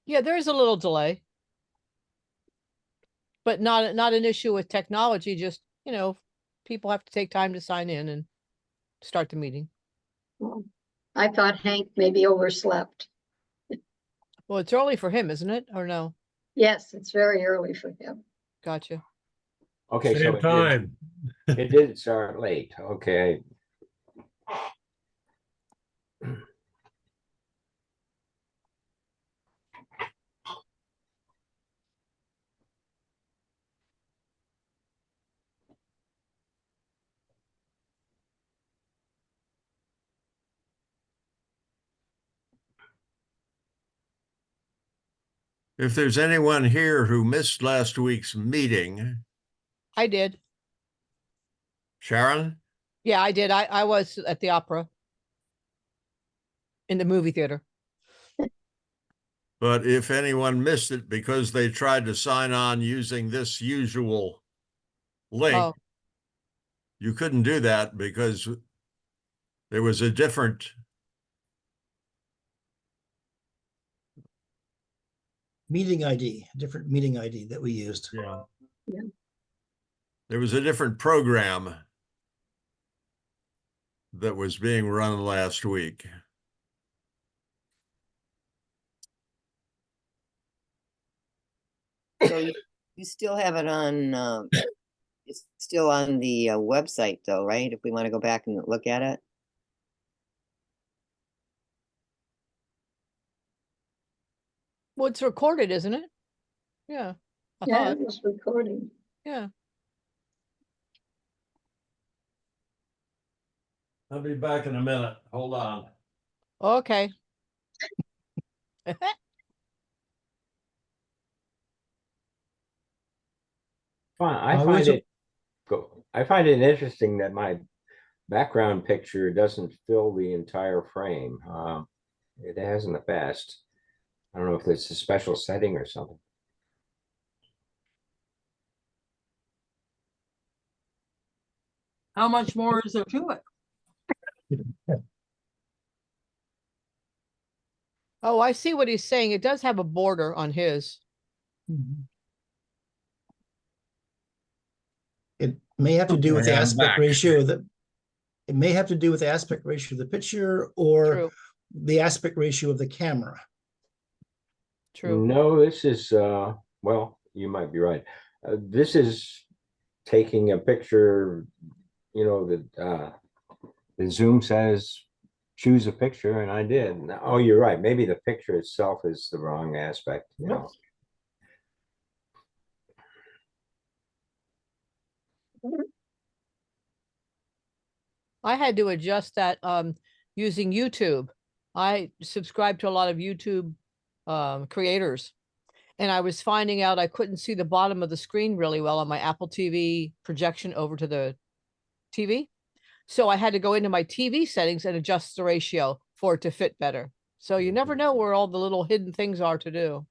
Yeah, there is a little delay, but not an issue with technology. Just, people have to take time to sign in and start the meeting. Well, I thought Hank maybe overslept. Well, it's early for him, isn't it? Or no? Yes, it's very early for him. Gotcha. Okay, so Same time. it did start late. Okay. If there's anyone here who missed last week's meeting, I did. Sharon? Yeah, I did. I was at the opera in the movie theater. But if anyone missed it because they tried to sign on using this usual link, Oh, you couldn't do that because there was a different meeting ID, different meeting ID that we used. Yeah. Yeah. There was a different program that was being run last week. So you still have it on, it's still on the website though, right? If we want to go back and look at it. well, it's recorded, isn't it? Yeah. I Yeah, thought. it was recording. Yeah. I'll be back in a minute. Hold on. Okay. I find it interesting that my background picture doesn't fill the entire frame. It has in the past. I don't know if it's a special setting or something. How much more is there to it? Oh, I see what he's saying. It does have a border on his. It may have to do with the Okay, I'm aspect back. ratio that it may have to do with the aspect ratio of the picture or True. the aspect ratio of the camera. True. No, this is, well, you might be right. This is taking a picture, that the Zoom says choose a picture, and I did. Oh, you're right. Maybe the picture itself is the wrong aspect. I had to adjust that using YouTube. I subscribe to a lot of YouTube creators, and I was finding out I couldn't see the bottom of the screen really well on my Apple TV projection over to the TV. So I had to go into my TV settings and adjust the ratio for it to fit better. So you never know where all the little hidden things are to do.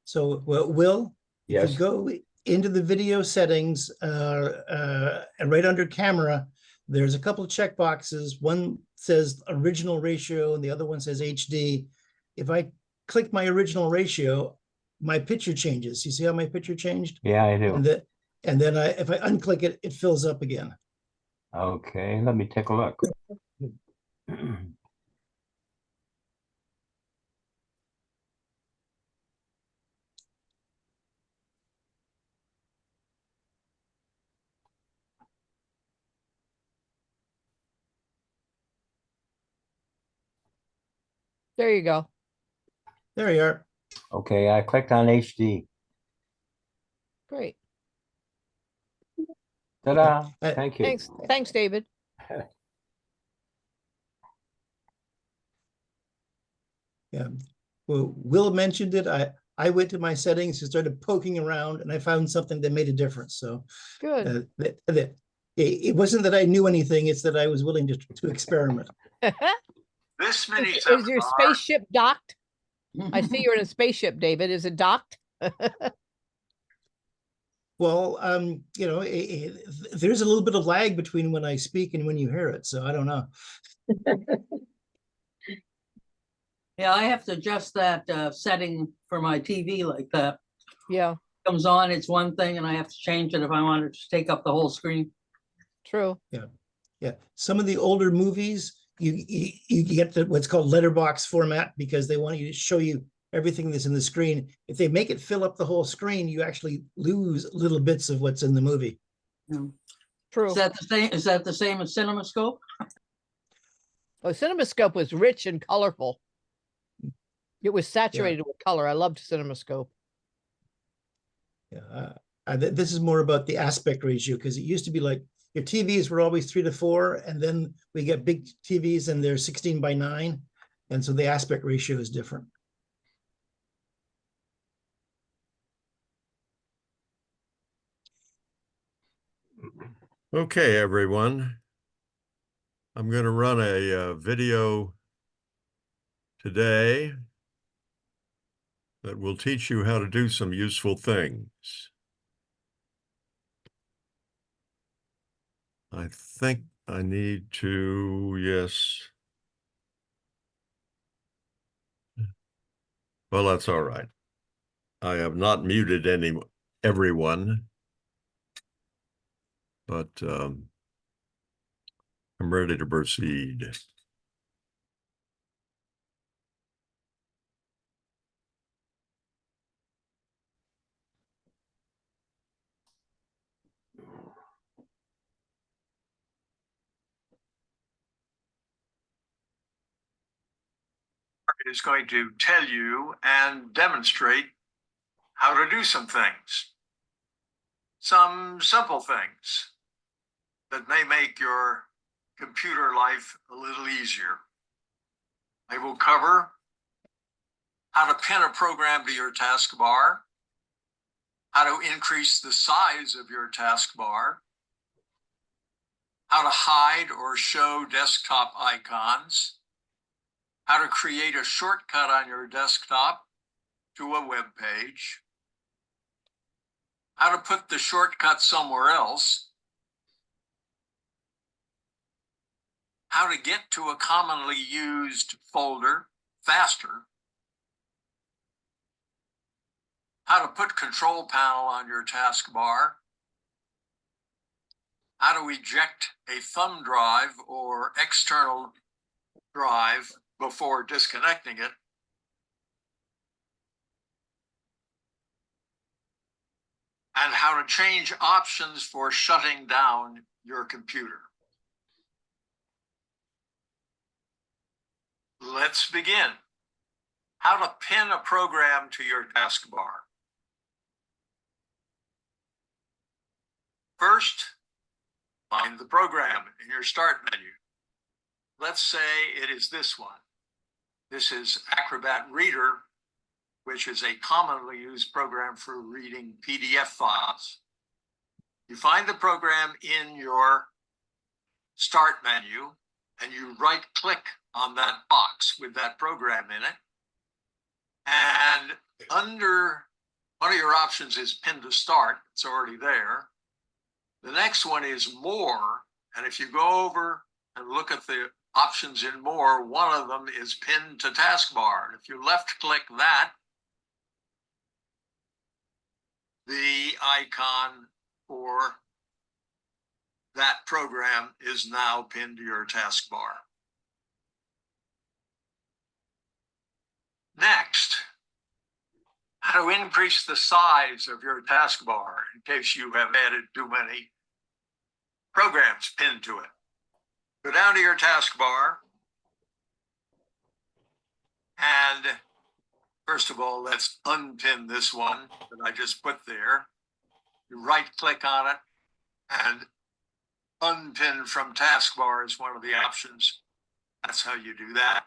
So, well, Will, if Yes. you go into the video settings and right under camera, there's a couple of check boxes. One says original ratio and the other one says HD. If I click my original ratio, my picture changes. You see how my picture changed? Yeah, I do. And then if I unclick it, it fills up again. Okay, let me take a look. There you go. There you are. Okay, I clicked on HD. Great. Ta-da! Thank you. Thanks, David. Yeah. Well, Will mentioned it. I went to my settings and started poking around, and I found something that made a difference. So Good. it wasn't that I knew anything; it's that I was willing to experiment. This many Is your spaceship docked? I see you're in a spaceship, David. Is it docked? Well, there's a little bit of lag between when I speak and when you hear it, so I don't know. Yeah, I have to adjust that setting for my TV like that. Yeah, Comes on, it's one thing, and I have to change it if I want it to take up the whole screen. true. Yeah, some of the older movies, you get the what's called letterbox format because they want you to show you everything that's in the screen. If they make it fill up the whole screen, you actually lose little bits of what's in the movie. Yeah. True. Is that the same? Is that the same as CinemaScope? Oh, CinemaScope was rich and colorful. It was saturated with color. I loved CinemaScope. Yeah, this is more about the aspect ratio because it used to be like your TVs were always 3:4, and then we get big TVs and they're 16:9, and so the aspect ratio is different. Okay, everyone. I'm going to run a video today that will teach you how to do some useful things. I think I need to, yes. Well, that's all right. I have not muted everyone, but I'm ready to proceed. Is going to tell you and demonstrate how to do some things. Some simple things that may make your computer life a little easier. I will cover how to pin a program to your taskbar, how to increase the size of your taskbar, how to hide or show desktop icons, how to create a shortcut on your desktop to a web page, how to put the shortcut somewhere else, how to get to a commonly used folder faster, how to put control panel on your taskbar, how to eject a thumb drive or external drive before disconnecting it, and how to change options for shutting down your computer. Let's begin. How to pin a program to your taskbar. First, find the program in your start menu. Let's say it is this one. This is Acrobat Reader, which is a commonly used program for reading PDF files. You find the program in your start menu and you right-click on that box with that program in it. And under one of your options is Pin to Start. It's already there. The next one is More. And if you go over and look at the options in More, one of them is Pin to Taskbar. And if you left-click that, the icon for that program is now pinned to your taskbar. Next, how to increase the size of your taskbar in case you have added too many programs pinned to it. Go down to your taskbar and first of all, let's unpin this one that I just put there. You right-click on it and unpin from taskbar is one of the options. That's how you do that.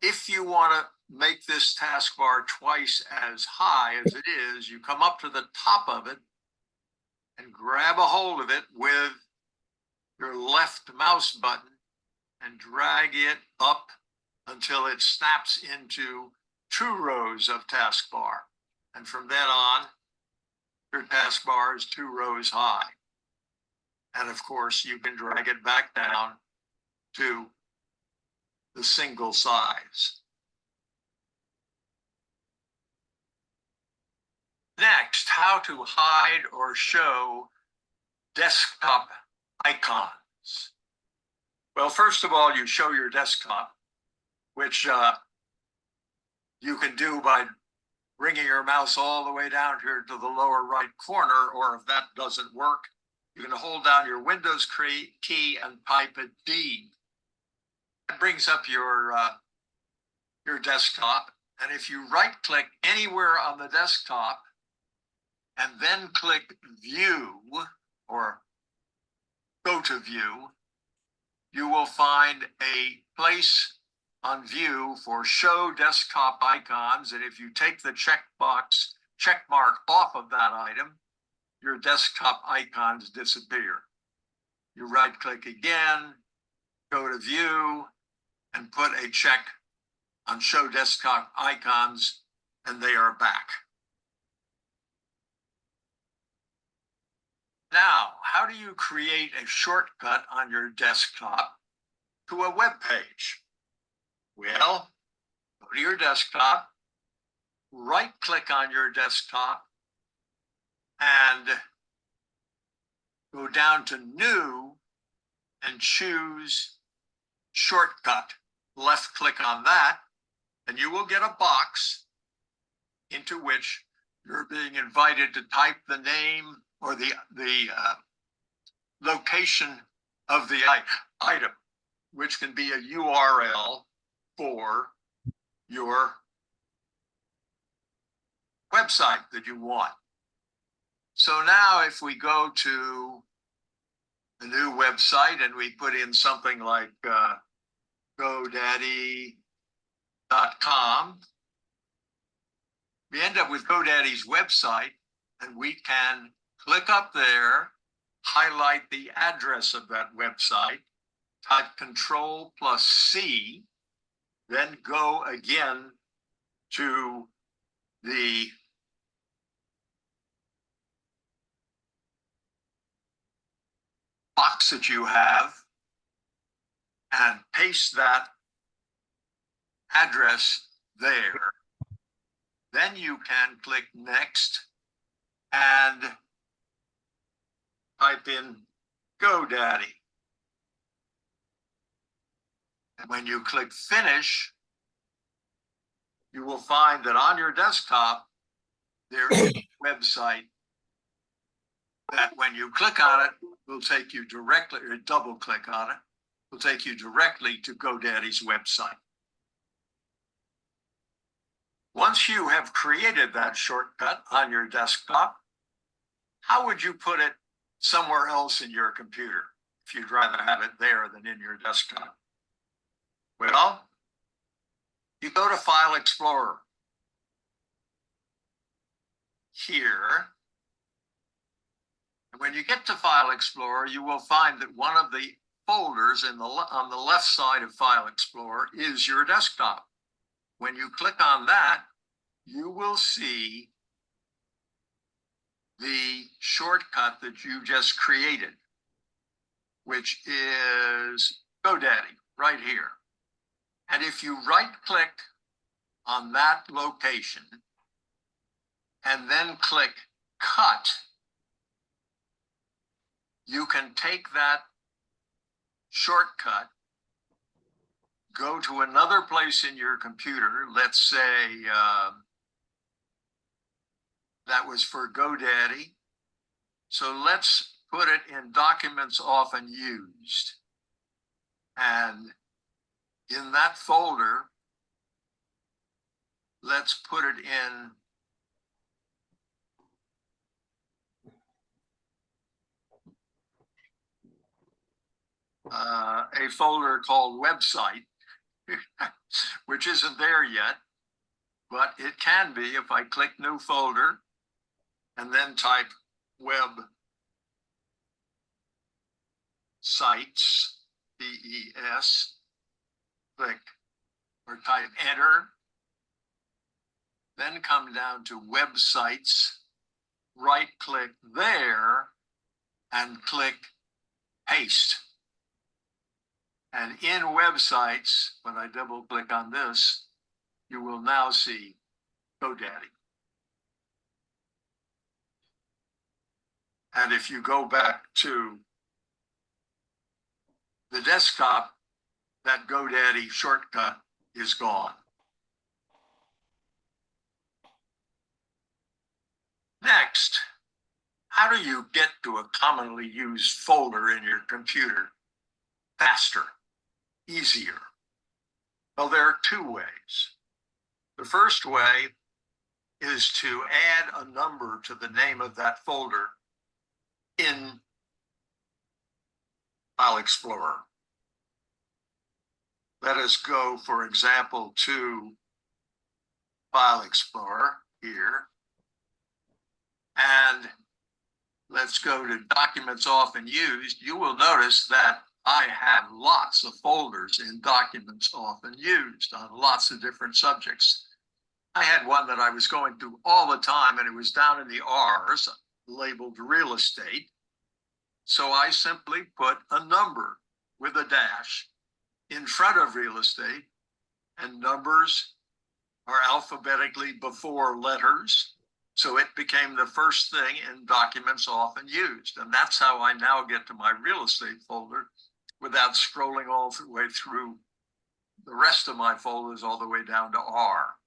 If you want to make this taskbar twice as high as it is, you come up to the top of it and grab a hold of it with your left mouse button and drag it up until it snaps into 2 rows of taskbar. And from then on, your taskbar is 2 rows high. And of course, you can drag it back down to the single size. how to hide or show desktop icons. Well, first of all, you show your desktop, which you can do by bringing your mouse all the way down here to the lower right corner, or if that doesn't work, you can hold down your Windows key and type a D. That brings up your desktop. And if you right click anywhere on the desktop and then click View or Go to View, you will find a place on View for Show Desktop Icons. And if you take the check mark off of that item, your desktop icons disappear. You right click again, go to View, and put a check on Show Desktop Icons, and they are back. Now, how do you create a shortcut on your desktop to a web page? Well, go to your desktop, right click on your desktop, and go down to New and choose Shortcut. Left click on that, and you will get a box into which you're being invited to type the name or the location of the item, which can be a URL for your website that you want. So now if we go to the new website and we put in something like GoDaddy.com, we end up with GoDaddy's website, and we can click up there, highlight the address of that website, type Control+C, then go again to the box that you have and paste that address there. Then you can click Next and type in GoDaddy. And when you click Finish, you will find that on your desktop, there is a website that when you click on it, will take you directly, or double click on it, will take you directly to GoDaddy's website. Once you have created that shortcut on your desktop, how would you put it somewhere else in your computer if you'd rather have it there than in your desktop? Well, you go to File Explorer. Here, and when you get to File Explorer, you will find that one of the folders on the left side of File Explorer is your desktop. When you click on that, you will see the shortcut that you just created, which is GoDaddy right here. And if you right click on that location and then click Cut, you can take that shortcut, go to another place in your computer. Let's say that was for GoDaddy. So let's put it in Documents Often Used. And in that folder, let's put it in a folder called Website, which isn't there yet, but it can be if I click New Folder and then type Web Sites, DES, click or type Enter, then come down to Websites, right click there and click Paste. And in Websites, when I double click on this, you will now see GoDaddy. And if you go back to the desktop, that GoDaddy shortcut is gone. Next, how do you get to a commonly used folder in your computer faster, easier? Well, there are two ways. The first way is to add a number to the name of that folder in File Explorer. Let us go, for example, to File Explorer here. And let's go to Documents Often Used. You will notice that I have lots of folders in Documents Often Used on lots of different subjects. I had one that I was going through all the time, and it was down in the R's, labeled Real Estate. So I simply put a number with a dash in front of Real Estate, and numbers are alphabetically before letters. So it became the first thing in Documents Often Used. And that's how I now get to my Real Estate folder without scrolling all the way through the rest of my folders all the way down to R.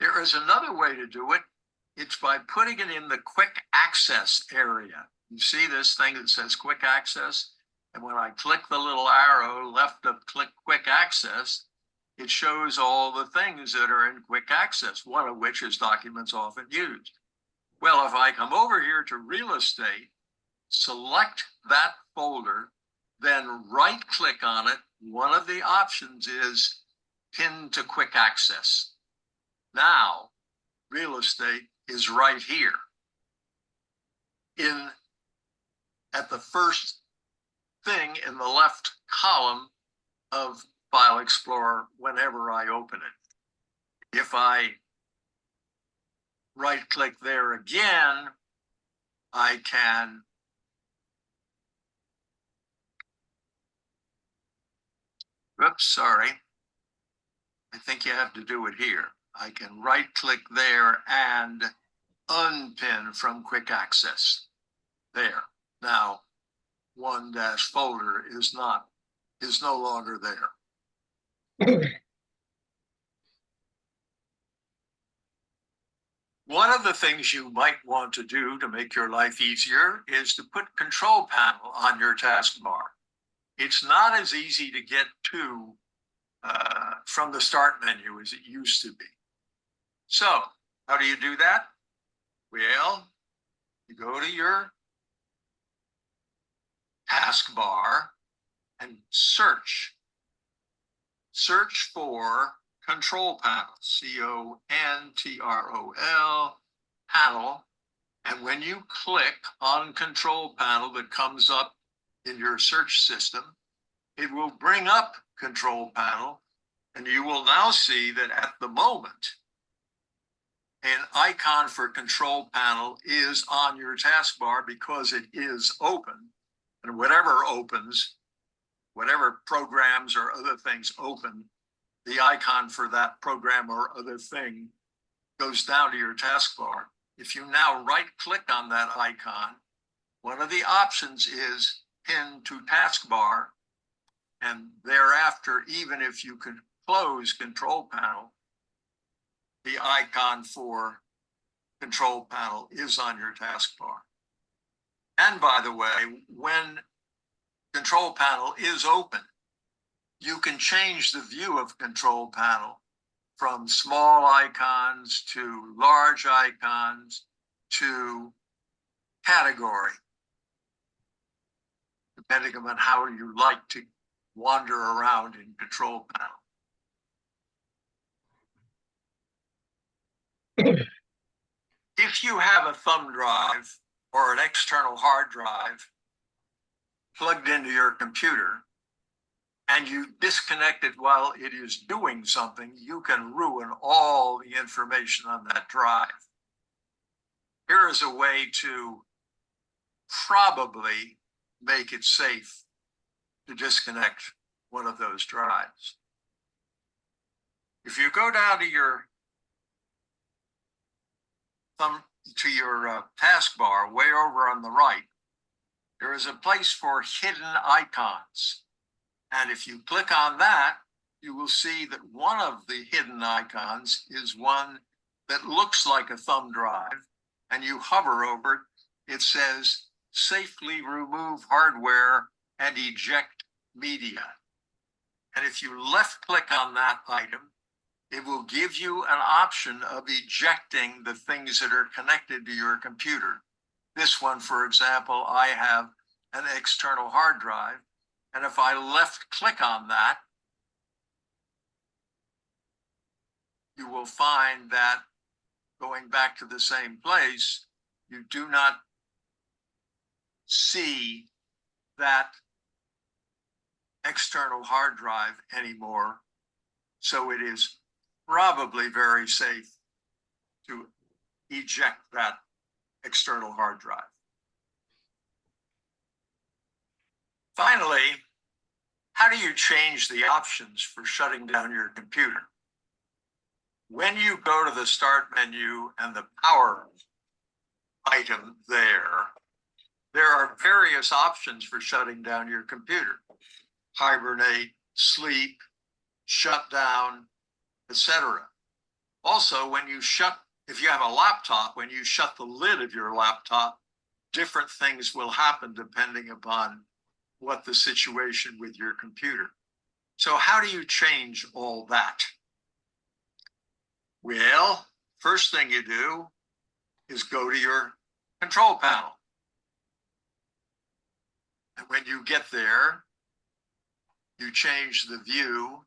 There is another way to do it. It's by putting it in the quick access area. You see this thing that says quick access? And when I click the little arrow left of click quick access, it shows all the things that are in quick access, one of which is Documents Often Used. Well, if I come over here to Real Estate, select that folder, then right click on it, one of the options is Pin to Quick Access. Now, Real Estate is right here at the first thing in the left column of File Explorer whenever I open it. If I right click there again, I can sorry. I think you have to do it here. I can right click there and unpin from quick access. There. Now, one dash folder is no longer there. One of the things you might want to do to make your life easier is to put Control Panel on your taskbar. It's not as easy to get to from the Start menu as it used to be. So, how do you do that? Well, you go to your taskbar and search. Search for Control Panel, C-O-N-T-R-O-L, panel. And when you click on Control Panel that comes up in your search system, it will bring up Control Panel, and you will now see that at the moment, an icon for Control Panel is on your taskbar because it is open. And whatever opens, whatever programs or other things open, the icon for that program or other thing goes down to your taskbar. If you now right-click on that icon, one of the options is Pin to Taskbar, and thereafter, even if you could close Control Panel, the icon for Control Panel is on your taskbar. And by the way, when Control Panel is open, you can change the view of Control Panel from small icons to large icons to category, depending on how you like to wander around in Control Panel. If you have a thumb drive or an external hard drive plugged into your computer and you disconnect it while it is doing something, you can ruin all the information on that drive. Here is a way to probably make it safe to disconnect one of those drives. If you go down to your to your taskbar, way over on the right, there is a place for hidden icons. And if you click on that, you will see that one of the hidden icons is one that looks like a thumb drive, and you hover over it, it says safely remove hardware and eject media. And if you left click on that item, it will give you an option of ejecting the things that are connected to your computer. This one, for example, I have an external hard drive, and if I left click on that, you will find that going back to the same place, you do not see that external hard drive anymore. So it is probably very safe to eject that external hard drive. Finally, how do you change the options for shutting down your computer? When you go to the start menu and the power item there are various options for shutting down your computer. Hibernate, sleep, shut down, etc. Also, if you have a laptop, when you shut the lid of your laptop, different things will happen depending upon what the situation with your computer. So how do you change all that? Well, first thing you do is go to your control panel. And when you get there, you change the view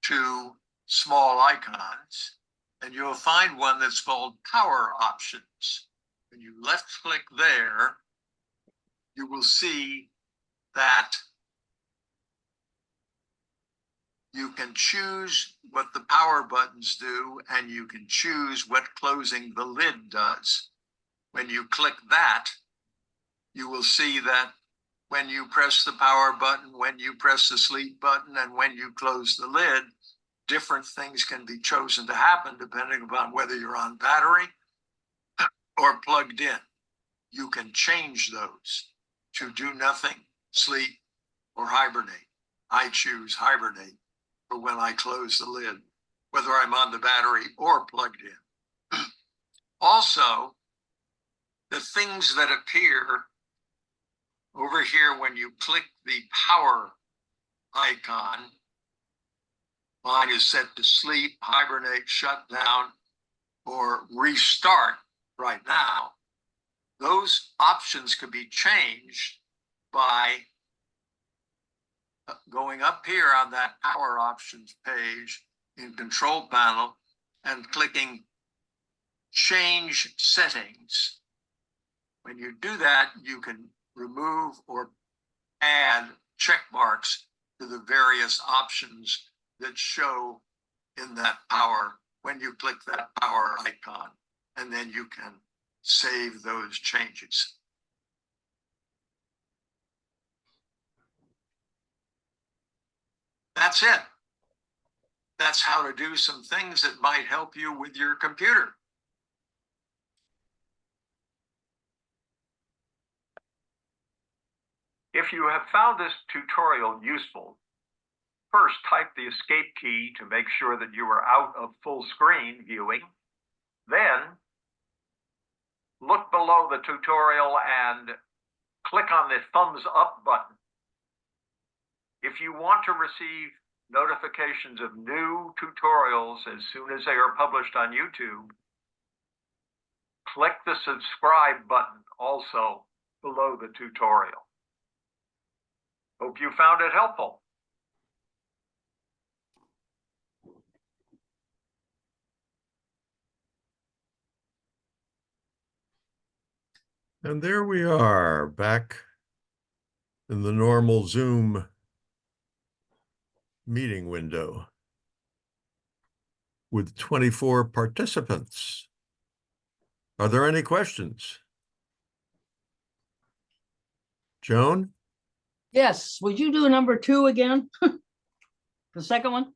to small icons, and you'll find one that's called Power Options. When you left click there, you will see that you can choose what the power buttons do, and you can choose what closing the lid does. When you click that, you will see that when you press the power button, when you press the sleep button, and when you close the lid, different things can be chosen to happen depending upon whether you're on battery or plugged in. You can change those to do nothing, sleep, or hibernate. I choose hibernate for when I close the lid, whether I'm on the battery or plugged in. Also, the things that appear over here when you click the power icon, mine is set to sleep, hibernate, shut down, or restart right now. Those options could be changed by going up here on that power options page in control panel and clicking change settings. When you do that, you can remove or add check marks to the various options that show in that power when you click that power icon, and then you can save those changes. That's it. That's how to do some things that might help you with your computer. If you have found this tutorial useful, first type the escape key to make sure that you are out of full screen viewing. Then look below the tutorial and click on the thumbs up button. If you want to receive notifications of new tutorials as soon as they are published on YouTube, click the subscribe button also below the tutorial. Hope you found it helpful. And there we are, back in the normal Zoom meeting window with 24 participants. Are there any questions? Joan? Yes, would you do number 2 again? The second one?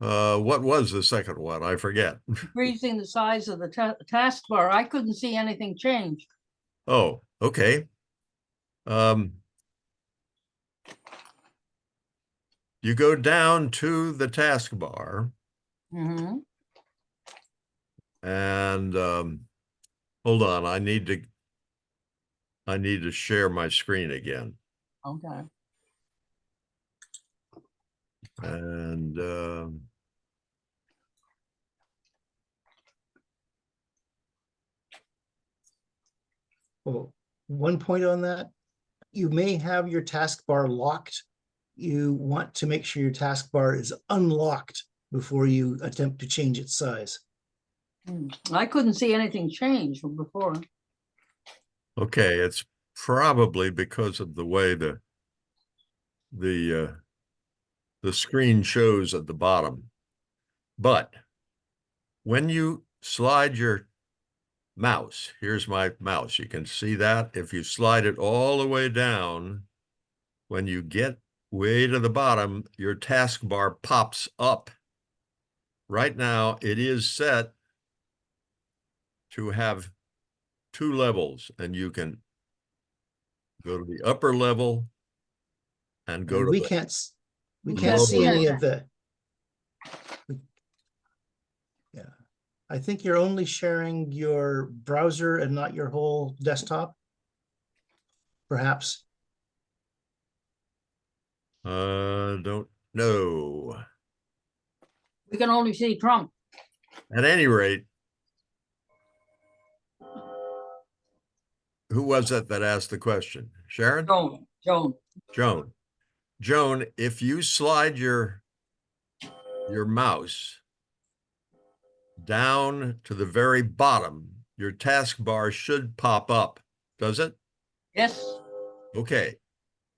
What was the second one? I forget. Increasing the size of the taskbar. I couldn't see anything change. Oh, okay. You go down to the taskbar Mm-hmm. and hold on, I need to share my screen again. Okay. And Well, one point on that, you may have your taskbar locked. You want to make sure your taskbar is unlocked before you attempt to change its size. I couldn't see anything change from before. okay, it's probably because of the way the screen shows at the bottom. But when you slide your mouse, here's my mouse, you can see that if you slide it all the way down, when you get way to the bottom, your taskbar pops up. Right now, it is set to have 2 levels, and you can go to the upper level and go And to we the we We can't can't see see any anything. of the. Yeah, I think you're only sharing your browser and not your whole desktop. Perhaps. don't know. We can only see Trump. At any rate, who was it that asked the question? Sharon? Joan. Joan, if you slide your mouse down to the very bottom, your taskbar should pop up, does it? Yes. Okay.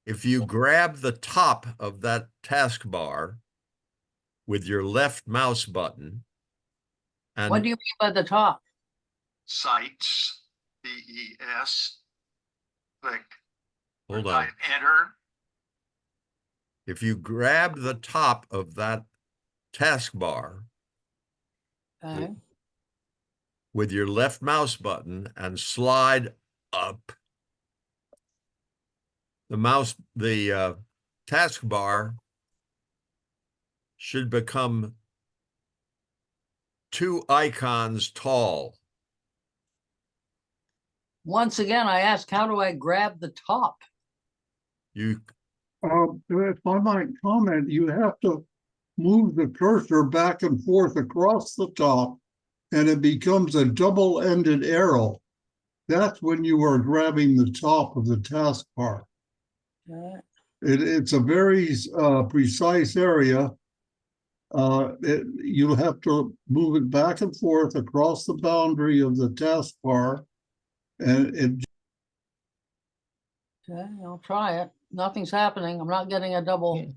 If you grab the top of that taskbar with your left mouse button What and do you mean by the top? Sites, BES. Click. hold on. Type enter. If you grab the top of that taskbar Okay. with your left mouse button and slide up, the taskbar should become 2 icons tall. Once again, I ask, how do I grab the top? You If I might comment, you have to move the cursor back and forth across the top, and it becomes a double-ended arrow. That's when you are grabbing the top of the taskbar. Okay. It's a very precise area. You'll have to move it back and forth across the boundary of the taskbar, and it Okay, I'll try it. Nothing's happening. I'm not getting a double. Yeah.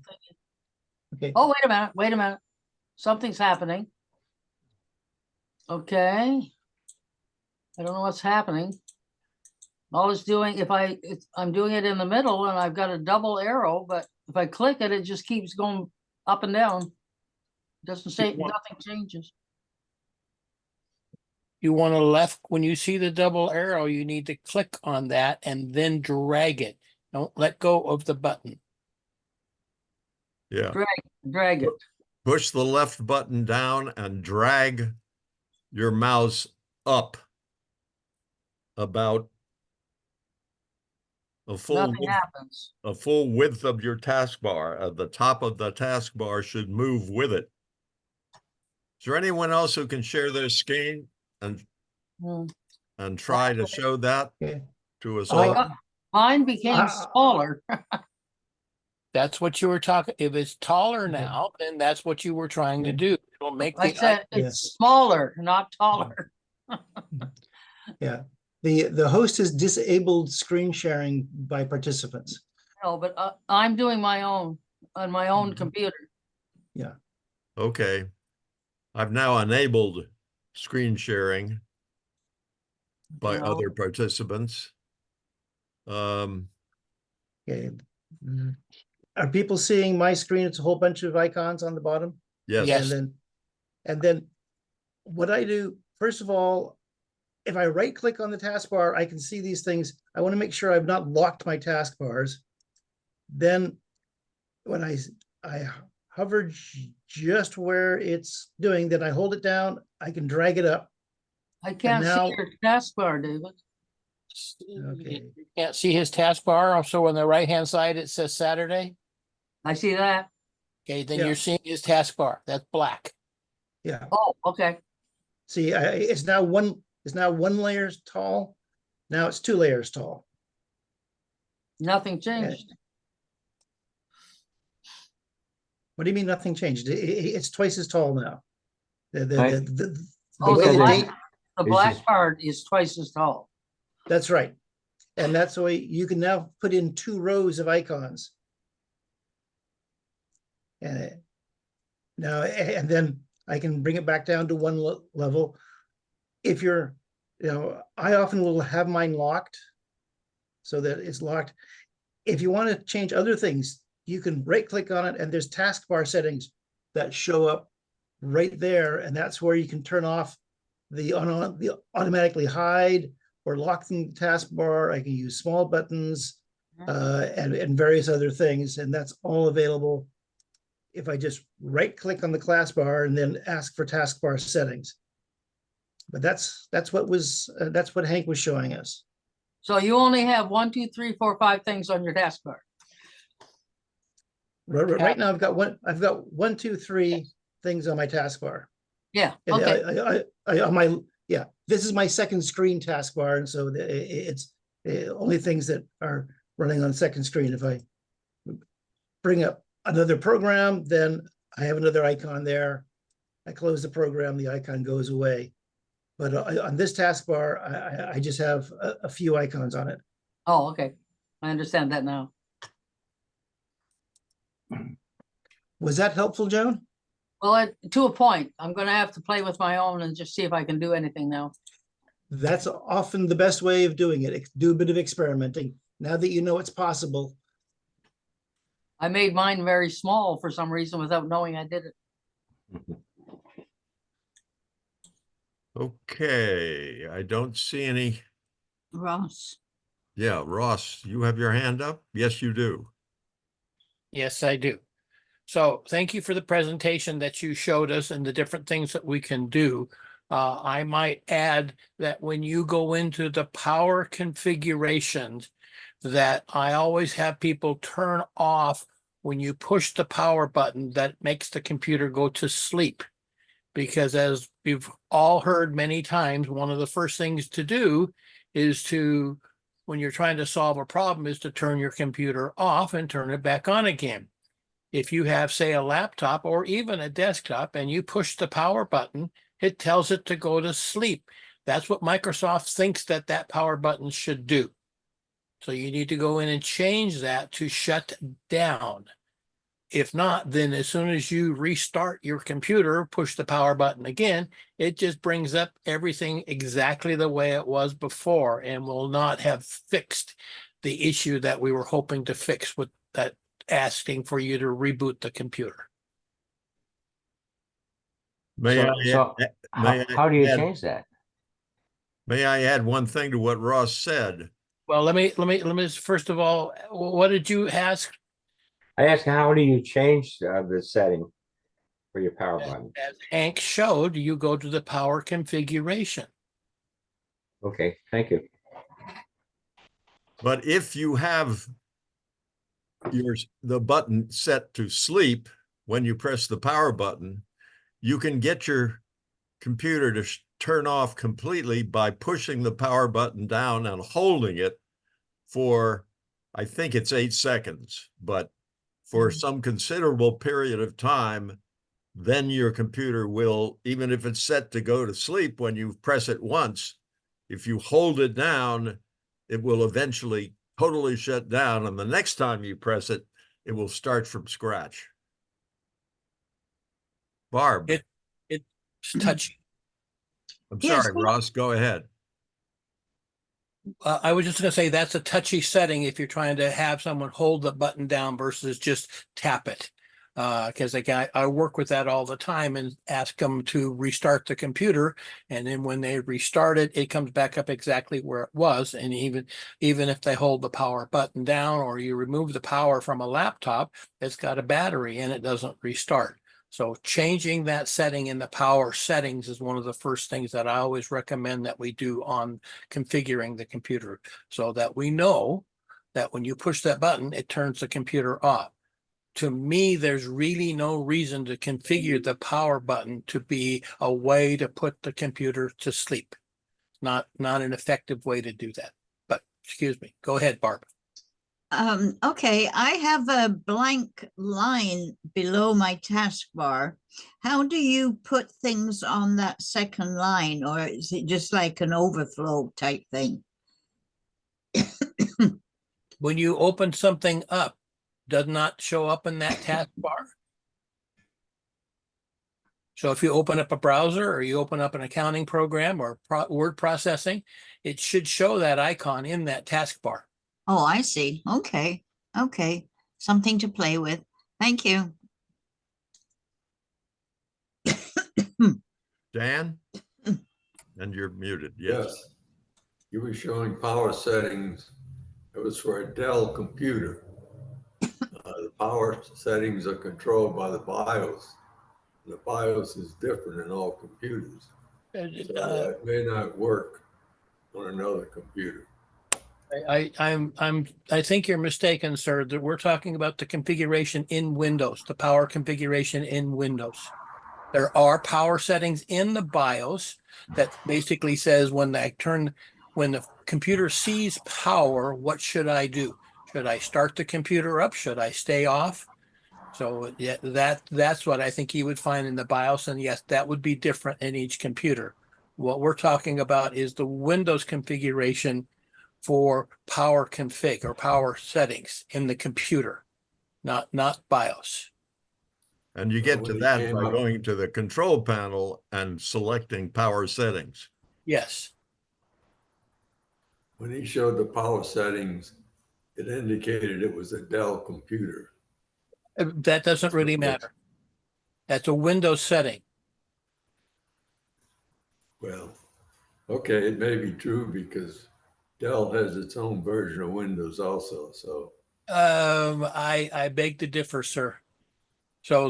Okay. Oh, wait a minute. Something's happening. Okay. I don't know what's happening. All it's doing, I'm doing it in the middle and I've got a double arrow, but if I click it, it just keeps going up and down. Doesn't say, nothing changes. You want to left, when you see the double arrow, you need to click on that and then drag it. Don't let go of the button. yeah. Drag it. Push the left button down and drag your mouse up about a full Nothing happens. width of your taskbar. The top of the taskbar should move with it. Is there anyone else who can share their screen and Hmm. try to show that Okay. to us I all? got- Mine became smaller. That's what you were talking. If it's taller Okay. now, then that's what you were trying to do. It'll make I the said Yeah. it's smaller, not taller. Yeah, the host has disabled screen sharing by participants. No, but I'm doing my own on my own Mhm. computer. Yeah, Okay. I've now enabled screen sharing by No. other participants. okay. Mhm. Are people seeing my screen? It's a whole bunch of icons on the bottom. Yes. Yes. And then what I do, first of all, if I right click on the taskbar, I can see these things. I want to make sure I've not locked my taskbars. Then when I hover just where it's doing, then I hold it down, I can drag it up. I can't see now- your taskbar, David. Okay. You can't see his taskbar, so on the right-hand side, it says Saturday. I see that. Okay, then Yeah. you're seeing his taskbar. That's black. Yeah. Oh, okay. See, it's now one layer tall. Now it's 2 layers tall. Nothing changed. What do you mean nothing changed? It's twice as tall now. Right. The Oh, way the the black, date, the This black is- part is twice as tall. that's right. And that's the way you can now put in 2 rows of icons. And now, and then I can bring it back down to one level. If you're, I often will have mine locked so that it's locked. If you want to change other things, you can right click on it and there's taskbar settings that show up right there. And that's where you can turn off the automatically hide or lock the taskbar. I can use small buttons and various other things. And that's all available if I just right click on the class bar and then ask for taskbar settings. But that's what Hank was showing us. So you only have 1, 2, 3, 4, 5 things on your taskbar. Right now, I've got 1, 2, 3 things on my taskbar. Yeah, And okay. on my, this is my second screen taskbar, and so it's only things that are running on second screen. If I bring up another program, then I have another icon there. I close the program, the icon goes away. But on this taskbar, I just have a few icons on it. Oh, okay. I understand that now. Was that helpful, Joan? Well, to a point, I'm gonna have to play with my own and just see if I can do anything now. That's often the best way of doing it. Do a bit of experimenting. Now that you know it's possible. I made mine very small for some reason without knowing I did it. Okay, I don't see any. Ross. Yeah, Ross, you have your hand up? Yes, you do. Yes, I do. So thank you for the presentation that you showed us and the different things that we can do. I might add that when you go into the power configurations, that I always have people turn off when you push the power button that makes the computer go to sleep. Because as we've all heard many times, one of the first things to do is to, when you're trying to solve a problem, is to turn your computer off and turn it back on again. If you have, say, a laptop or even a desktop and you push the power button, it tells it to go to sleep. That's what Microsoft thinks that power button should do. So you need to go in and change that to shut down. If not, then as soon as you restart your computer, push the power button again, it just brings up everything exactly the way it was before and will not have fixed the issue that we were hoping to fix with that, asking for you to reboot the computer. May I, How do you add- change that? May I add one thing to what Ross said? Well, let me first of all, what did you ask? I asked, how do you change the setting for your power button? As Hank showed, you go to the power configuration. Okay, thank you. But if you have the button set to sleep when you press the power button, you can get your computer to turn off completely by pushing the power button down and holding it for, I think it's 8 seconds, but for some considerable period of time, then your computer will, even if it's set to go to sleep when you press it once, if you hold it down, it will eventually totally shut down. And the next time you press it, it will start from scratch. Barb. It's touchy. I'm Yes, sorry, well- Ross, go ahead. I was just going to say that's a touchy setting if you're trying to have someone hold the button down versus just tap it. Because I work with that all the time and ask them to restart the computer. And then when they restart it, it comes back up exactly where it was. And even if they hold the power button down or you remove the power from a laptop, it's got a battery and it doesn't restart. So changing that setting in the power settings is one of the first things that I always recommend that we do on configuring the computer, so that we know that when you push that button, it turns the computer off. To me, there's really no reason to configure the power button to be a way to put the computer to sleep. Not an effective way to do that. But excuse me, go ahead, Barb. Okay, I have a blank line below my taskbar. How do you put things on that second line, or is it just like an overflow type thing? When you open something up, does not show up in that taskbar. So if you open up a browser or you open up an accounting program or word processing, it should show that icon in that taskbar. Oh, I see. Okay. Okay. Something to play with. Thank you. Dan? And you're muted, yes. Yes. You were showing power settings. It was for a Dell computer. The power settings are controlled by the BIOS. The BIOS is different in all computers. So that may not work on another computer. I think you're mistaken, sir, that we're talking about the configuration in Windows, the power configuration in Windows. There are power settings in the BIOS that basically says when the computer sees power, what should I do? Should I start the computer up? Should I stay off? So yeah, that's what I think you would find in the BIOS. And yes, that would be different in each computer. What we're talking about is the Windows configuration for power config or power settings in the computer, not BIOS. And you get to that by going to the control panel and selecting power settings. Yes. When he showed the power settings, it indicated it was a Dell computer. That doesn't really matter. That's a Windows setting. Well, okay, it may be true because Dell has its own version of Windows also, so. I beg to differ, sir. So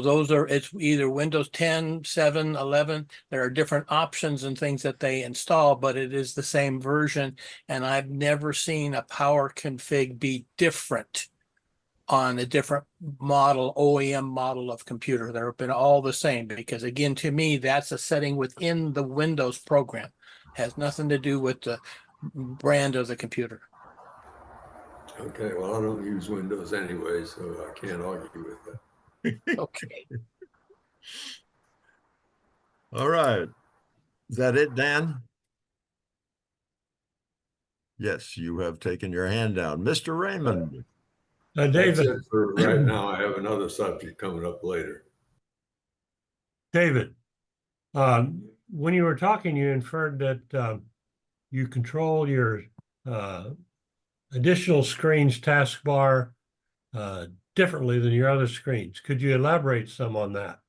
it's either Windows 10, 7, 11. There are different options and things that they install, but it is the same version. And I've never seen a power config be different on a different model, OEM model of computer. They've been all the same because, again, to me, that's a setting within the Windows program. Has nothing to do with the brand of the computer. Okay, well, I don't use Windows anyway, so I can't argue with that. Okay. All right. Is that it, Dan? Yes, you have taken your hand down. Mr. Raymond. That's it for right now. I have another subject coming up later. David, when you were talking, you inferred that you control your additional screens taskbar differently than your other screens. Could you elaborate some on that?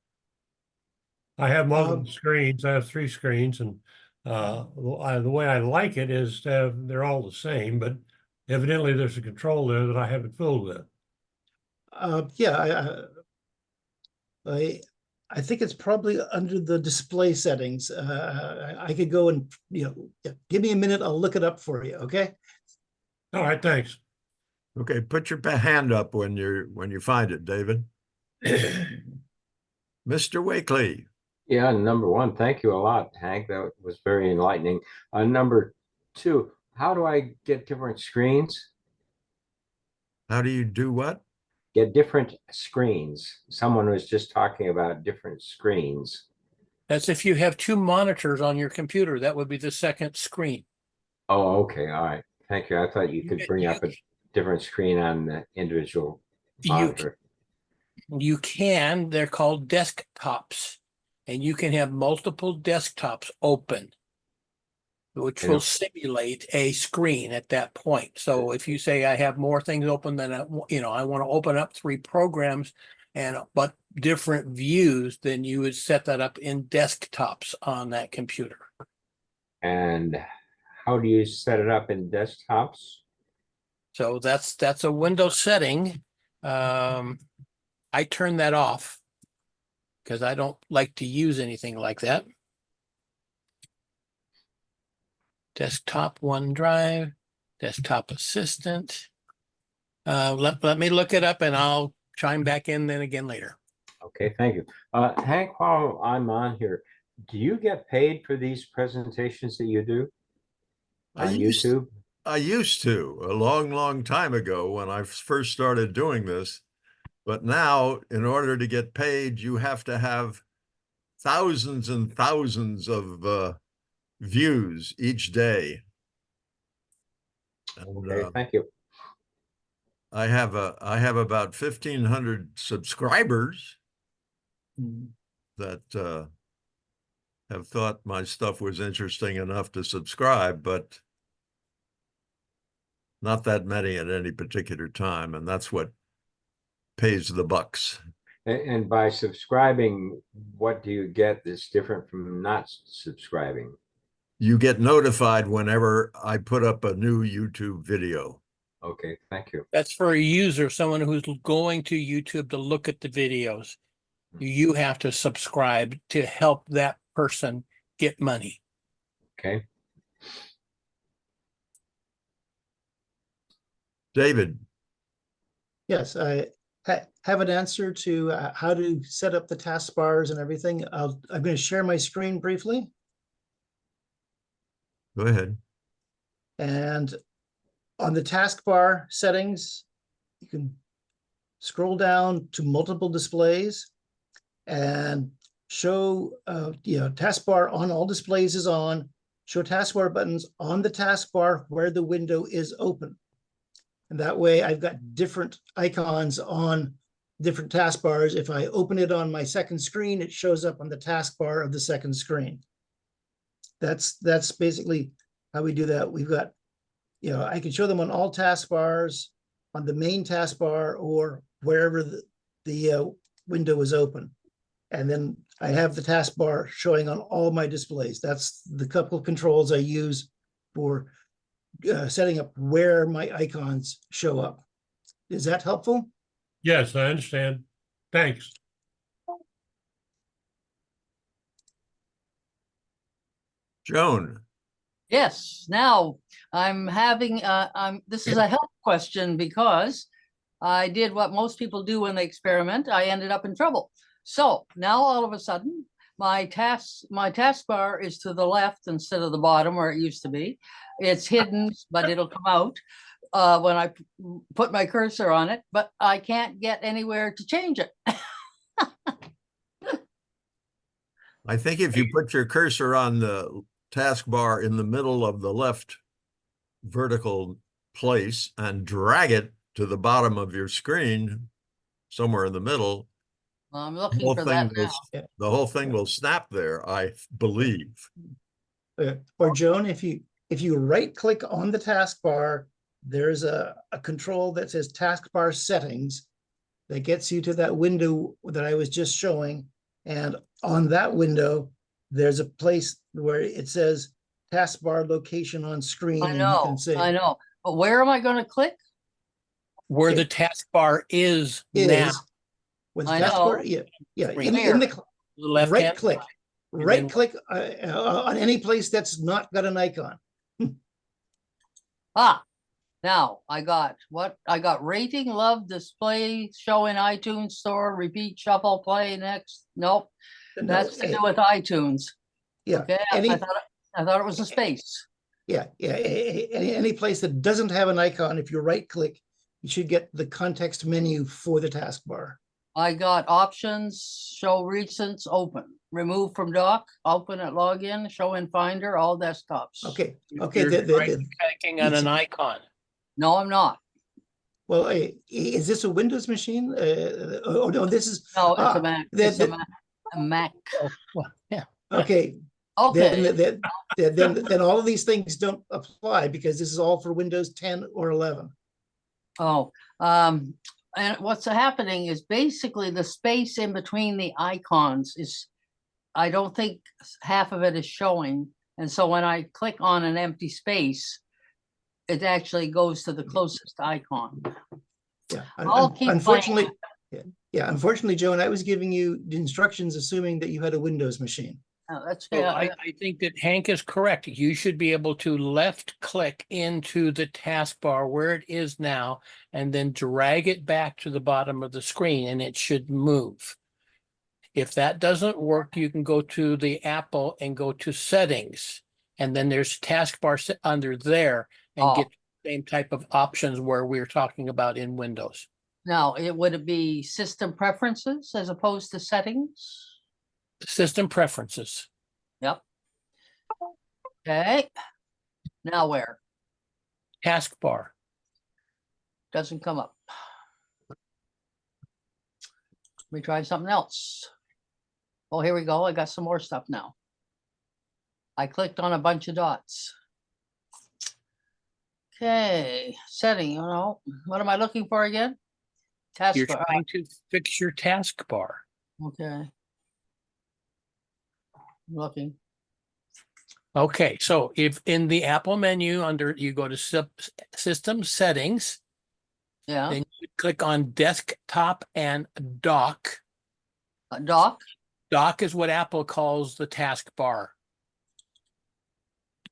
I have multiple screens. I have 3 screens, and the way I like it is they're all the same, but evidently there's a control there that I haven't fooled with. Yeah, I think it's probably under the display settings. I could go and, give me a minute. I'll look it up for you. Okay. All right. Thanks. Okay. Put your hand up when you find it, David. Mr. Wakely. Yeah, number one, thank you a lot, Hank. That was very enlightening. Number 2, how do I get different screens? How do you do what? Get different screens. Someone was just talking about different screens. That's if you have 2 monitors on your computer, that would be the second screen. Oh, okay. All right. Thank you. I thought you could bring up a different screen on the individual monitor. You can. They're called desktops. And you can have multiple desktops open, which will simulate a screen at that point. So if you say I have more things open than I want to open up 3 programs, but different views, then you would set that up in desktops on that computer. And how do you set it up in desktops? So that's a Windows setting. I turn that off because I don't like to use anything like that. Desktop OneDrive, desktop assistant. Let me look it up and I'll chime back in then again later. Okay, thank you. Hank, while I'm on here, do you get paid for these presentations that you do on YouTube? I used to a long time ago when I first started doing this. But now, in order to get paid, you have to have thousands and thousands of views each day. And, Okay, thank you. I have about 1,500 subscribers that have thought my stuff was interesting enough to subscribe, but not that many at any particular time, and that's what pays the bucks. And by subscribing, what do you get that's different from not subscribing? You get notified whenever I put up a new YouTube video. Okay, thank you. That's for a user, someone who's going to YouTube to look at the videos. You have to subscribe to help that person get money. Okay. David. Yes, I have an answer to how to set up the taskbars and everything. I'm going to share my screen briefly. Go ahead. And on the taskbar settings, you can scroll down to multiple displays and show, taskbar on all displays is on, show taskbar buttons on the taskbar where the window is open. And that way I've got different icons on different taskbars. If I open it on my second screen, it shows up on the taskbar of the second screen. That's basically how we do that. We've got, I can show them on all taskbars, on the main taskbar, or wherever the window is open. And then I have the taskbar showing on all my displays. That's the couple of controls I use for setting up where my icons show up. Is that helpful? Yes, I understand. Thanks. Joan. Yes, now I'm having, this is a health question because I did what most people do when they experiment. I ended up in trouble. So now all of a sudden, my taskbar is to the left instead of the bottom where it used to be. It's hidden, but it'll come out when I put my cursor on it, but I can't get anywhere to change it. I think if you put your cursor on the taskbar in the middle of the left vertical place and drag it to the bottom of your screen, somewhere in the middle, I'm looking for that now. the whole thing will snap there, I believe. Or Joan, if you right click on the taskbar, there's a control that says taskbar settings that gets you to that window that I was just showing. And on that window, there's a place where it says taskbar location on screen. I know. But where am I going to click? Where the taskbar is now. With the I taskbar, know. in the left right hand click, then- click on any place that's not got an icon. Now I got rating, love, display, show in iTunes store, repeat, shuffle, play, next. Nope. That's to do with iTunes. Yeah. Okay. I thought it was a space. Yeah. Any place that doesn't have an icon, if you right click, you should get the context menu for the taskbar. I got options, show recents, open, remove from dock, open at login, show in finder, all desktops. Okay. You're right-clicking on an icon. No, I'm not. Well, is this a Windows machine? No, this is. No, it's a Mac. It's a Mac. Oh, well, yeah. Okay. Okay. Then all of these things don't apply because this is all for Windows 10 or 11. Oh, And what's happening is basically the space in between the icons is, I don't think half of it is showing. And so when I click on an empty space, it actually goes to the closest icon. Yeah, I'll keep unfortunately, yeah, unfortunately, Joan, I was giving you the instructions assuming that you had a Windows machine. That's So I think that Hank is correct. You should be able to left click into the taskbar where it is now and then drag it back to the bottom of the screen and it should move. If that doesn't work, you can go to the Apple and go to settings. And then there's taskbar under there and get the same type of options where we're talking about in Windows. Now, would it be system preferences as opposed to settings? System preferences. Yep. Okay. Now where? Taskbar. Doesn't come up. Let me try something else. Oh, here we go. I got some more stuff now. I clicked on a bunch of dots. Okay, setting, what am I looking for again? You're Taskbar. trying to fix your taskbar. Okay. Looking. Okay, so if in the Apple menu under, you go to system settings, Yeah. then you click on desktop and dock. Dock? Dock is what Apple calls the taskbar.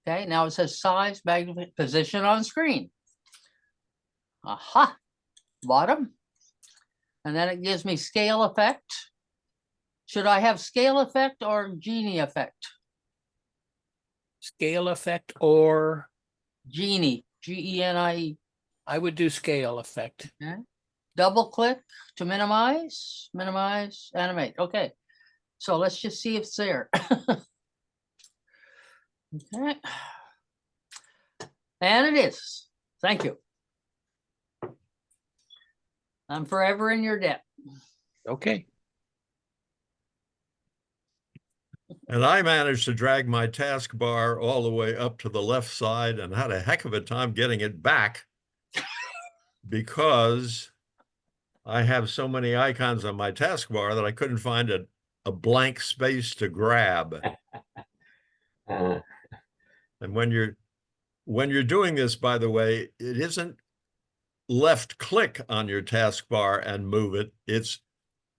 Okay, now it says size, magnification, position on screen. Aha, bottom. And then it gives me scale effect. Should I have scale effect or genie effect? Scale effect or Genie, G-E-N-I-E. I would do scale effect. Okay. Double click to minimize, animate. Okay, so let's just see if it's there. Okay. And it is. Thank you. I'm forever in your debt. Okay. And I managed to drag my taskbar all the way up to the left side and had a heck of a time getting it back because I have so many icons on my taskbar that I couldn't find a blank space to grab. And when you're doing this, by the way, it isn't left click on your taskbar and move it. It's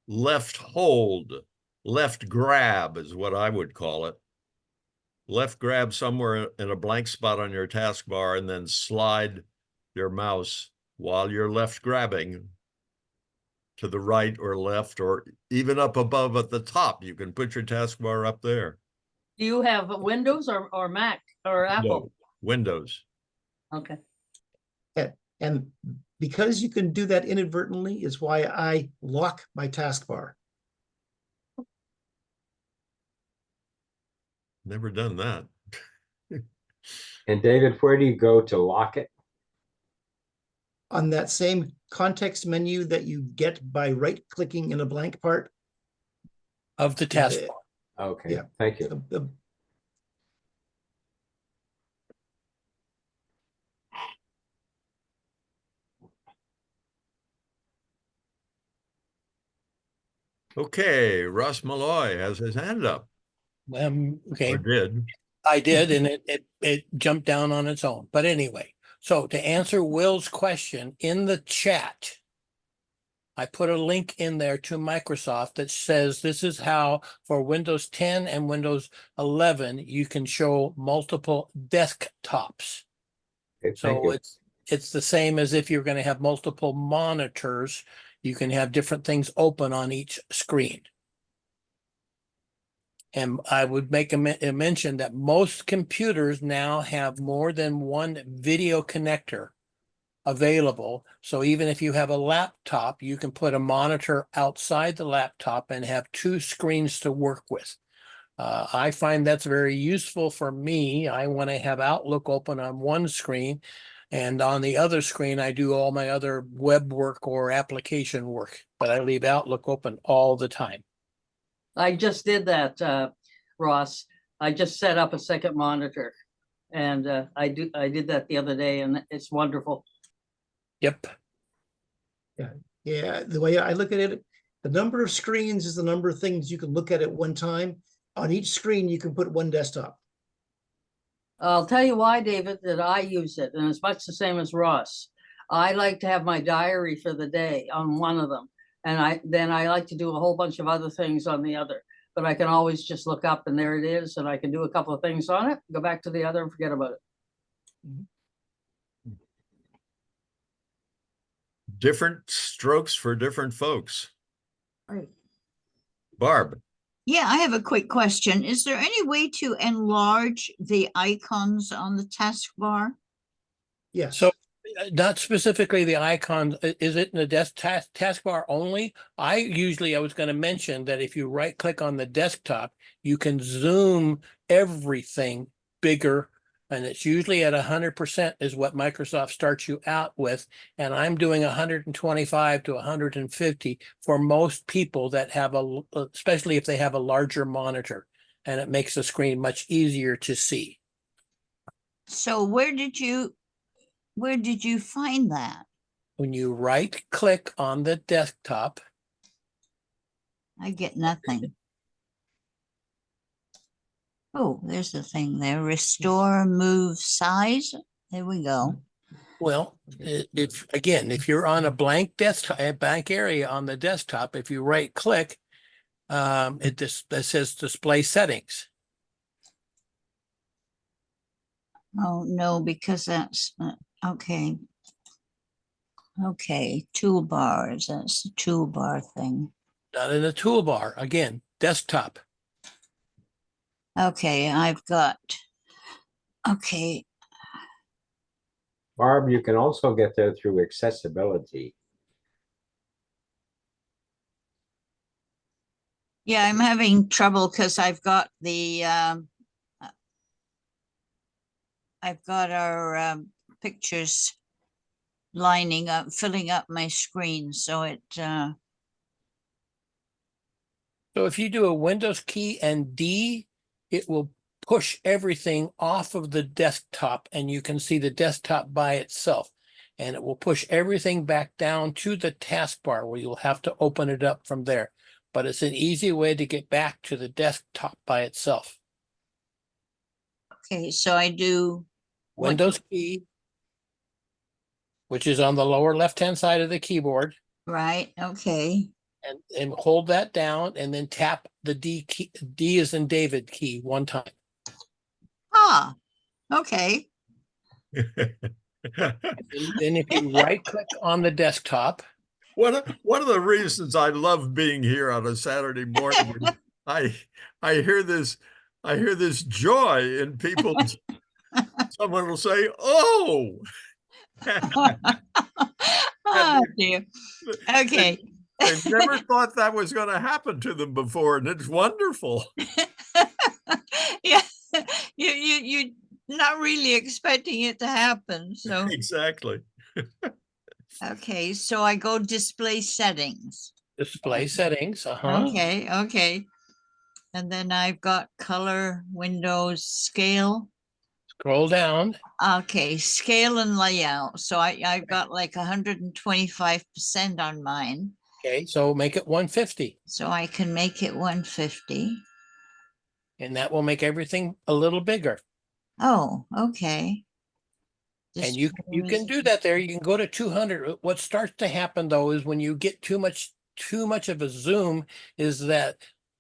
left hold, left grab is what I would call it. Left grab somewhere in a blank spot on your taskbar and then slide your mouse while you're left grabbing to the right or left or even up above at the top. You can put your taskbar up there. Do you have Windows or Mac or Apple? Windows. Okay. And because you can do that inadvertently is why I lock my taskbar. Never done that. And David, where do you go to lock it? On that same context menu that you get by right-clicking in a blank part. Of the taskbar. Okay, Yeah. thank you. Okay, Russ Malloy has his hand up. Okay. Or did. I did, and it jumped down on its own. But anyway, so to answer Will's question, in the chat, I put a link in there to Microsoft that says this is how for Windows 10 and Windows 11, you can show multiple desktops. Okay, So it's the same as if you're going to have multiple monitors. You can have different things open on each screen. And I would make a mention that most computers now have more than one video connector available. So even if you have a laptop, you can put a monitor outside the laptop and have two screens to work with. I find that's very useful for me. I want to have Outlook open on one screen, and on the other screen, I do all my other web work or application work, but I leave Outlook open all the time. I just did that, Ross. I just set up a second monitor, and I did that the other day, and it's wonderful. Yep. Yeah, Yeah, the way I look at it, the number of screens is the number of things you can look at one time. On each screen, you can put one desktop. I'll tell you why, David, that I use it, and it's much the same as Ross. I like to have my diary for the day on one of them, and I like to do a whole bunch of other things on the other. But I can always just look up and there it is, and I can do a couple of things on it, go back to the other and forget about it. Different strokes for different folks. Right. Barb, Yeah, I have a quick question. Is there any way to enlarge the icons on the taskbar? Yes. So not specifically the icon, is it in the taskbar only? I was going to mention that if you right click on the desktop, you can zoom everything bigger, and it's usually at 100% is what Microsoft starts you out with. And I'm doing 125 to 150 for most people that have especially if they have a larger monitor, and it makes the screen much easier to see. So where did you find that? When you right click on the desktop, I get nothing. Oh, there's the thing there. Restore, move size. There we go. well, if you're on a blank desktop, a blank area on the desktop, if you right click, that says display settings. Oh, no, because that's okay. Okay, toolbars. That's the toolbar thing. Not in the toolbar. Again, desktop. Okay, I've got. Okay. Barb, you can also get there through accessibility. Yeah, I'm having trouble because I've got the I've got our pictures lining up, filling up my screen. So it So if you do a Windows key and D, it will push everything off of the desktop, and you can see the desktop by itself. And it will push everything back down to the taskbar where you'll have to open it up from there. But it's an easy way to get back to the desktop by itself. okay, so I do Windows key, which is on the lower left-hand side of the keyboard, right. Okay. and hold that down, and then tap the D key. D as in David key one time. Ah, okay. And then if you right click on the desktop, one of the reasons I love being here on a Saturday morning, I hear this joy in people. Someone will say, "Oh." Oh dear. Okay. They never thought that was going to happen to them before, and it's wonderful. Yeah, you're not really expecting it to happen. So Exactly. okay, so I go display settings. display settings. Uh-huh. Okay, okay. And then I've got color, windows, scale. Scroll down. Okay, scale and layout. So I've got like 125% on mine. Okay, so make it 150. So I can make it 150. And that will make everything a little bigger. Oh, okay. And you can do that there. You can go to 200. What starts to happen though is when you get too much of a zoom, is that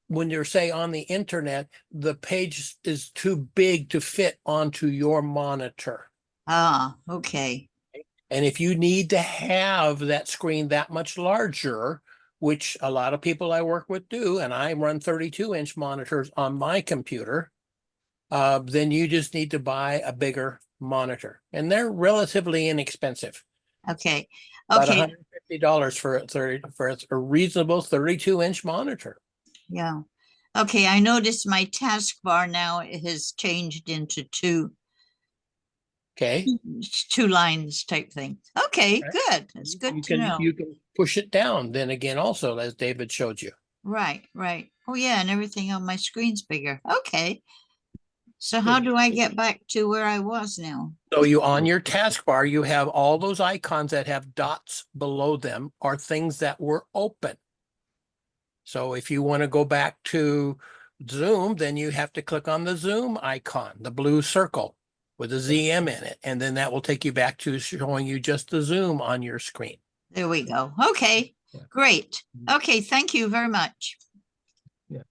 when you're, say, on the internet, the page is too big to fit onto your monitor. Ah, okay. And if you need to have that screen that much larger, which a lot of people I work with do, and I run 32-inch monitors on my computer, then you just need to buy a bigger monitor. And they're relatively inexpensive. Okay. About Okay. $150 for a reasonable 32-inch monitor. Yeah. Okay, I noticed my taskbar now has changed into two lines type thing. Okay, good. That's good to know. You can push it down then again also, as David showed you. Right, right. Oh yeah, and everything on my screen's bigger. Okay. So how do I get back to where I was now? So you, on your taskbar, you have all those icons that have dots below them are things that were open. So if you want to go back to Zoom, then you have to click on the Zoom icon, the blue circle with a ZM in it, and then that will take you back to showing you just the Zoom on your screen. There we go. Okay, great. Okay, thank you very much.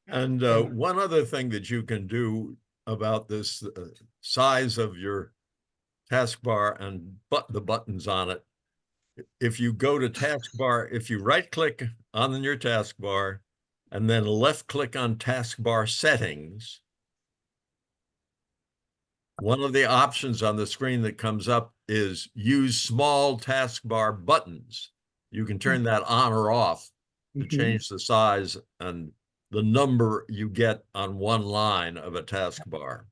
And one other thing that you can do about this size of your taskbar and the buttons on it, if you go to taskbar, if you right click on your taskbar and then left click on taskbar settings, one of the options on the screen that comes up is use small taskbar buttons. You can turn that on or off to change the size and the number you get on one line of a taskbar.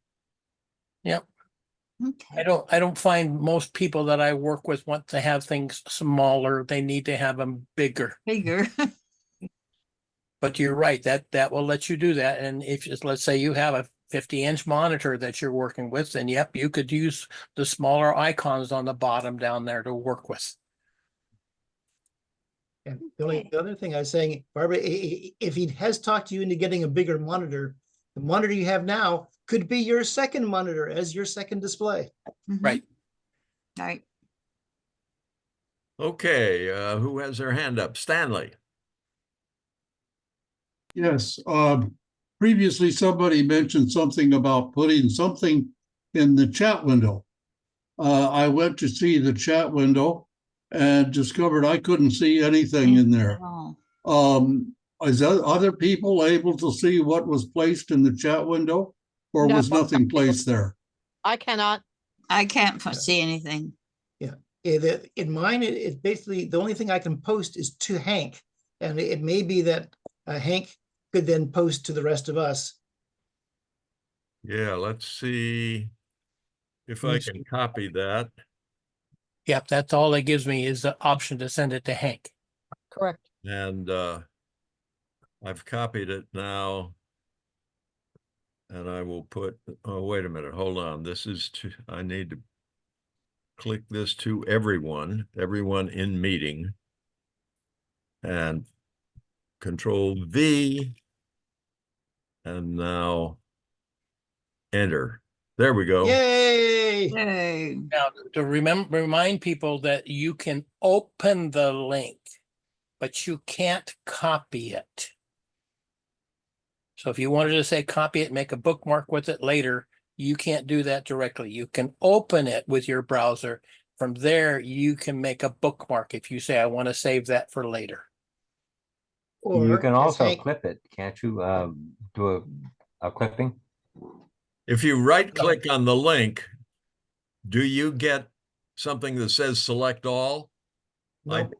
Yep. Okay. I don't find most people that I work with want to have things smaller. They need to have them bigger. Bigger. But you're right, that will let you do that. And if let's say you have a 50-inch monitor that you're working with, then yep, you could use the smaller icons on the bottom down there to work with. And the only other thing I was saying, Barbara, if he has talked you into getting a bigger monitor, the monitor you have now could be your second monitor as your second display. Right. All right. Okay, who has their hand up? Stanley. Yes, previously somebody mentioned something about putting something in the chat window. I went to see the chat window and discovered I couldn't see anything in there. Is that other people able to see what was placed in the chat window, or No. was nothing placed there? I cannot. I can't see anything. Yeah. In mine, it's basically the only thing I can post is to Hank. And it may be that Hank could then post to the rest of us. Yeah, let's see if I can copy that. Yep, that's all it gives me is the option to send it to Hank. Correct. And I've copied it now. And I will put, oh, wait a minute, hold on. This is I need to click this to everyone in meeting. And Control V. And now enter. There we go. Yay! Yay. Now, to remind people that you can open the link, but you can't copy it. So if you wanted to say copy it, make a bookmark with it later, you can't do that directly. You can open it with your browser. From there, you can make a bookmark if you say, I want to save that for later. Or you can as also Hank- clip it, can't you? Do a clipping. If you right click on the link, do you get something that says select all? No.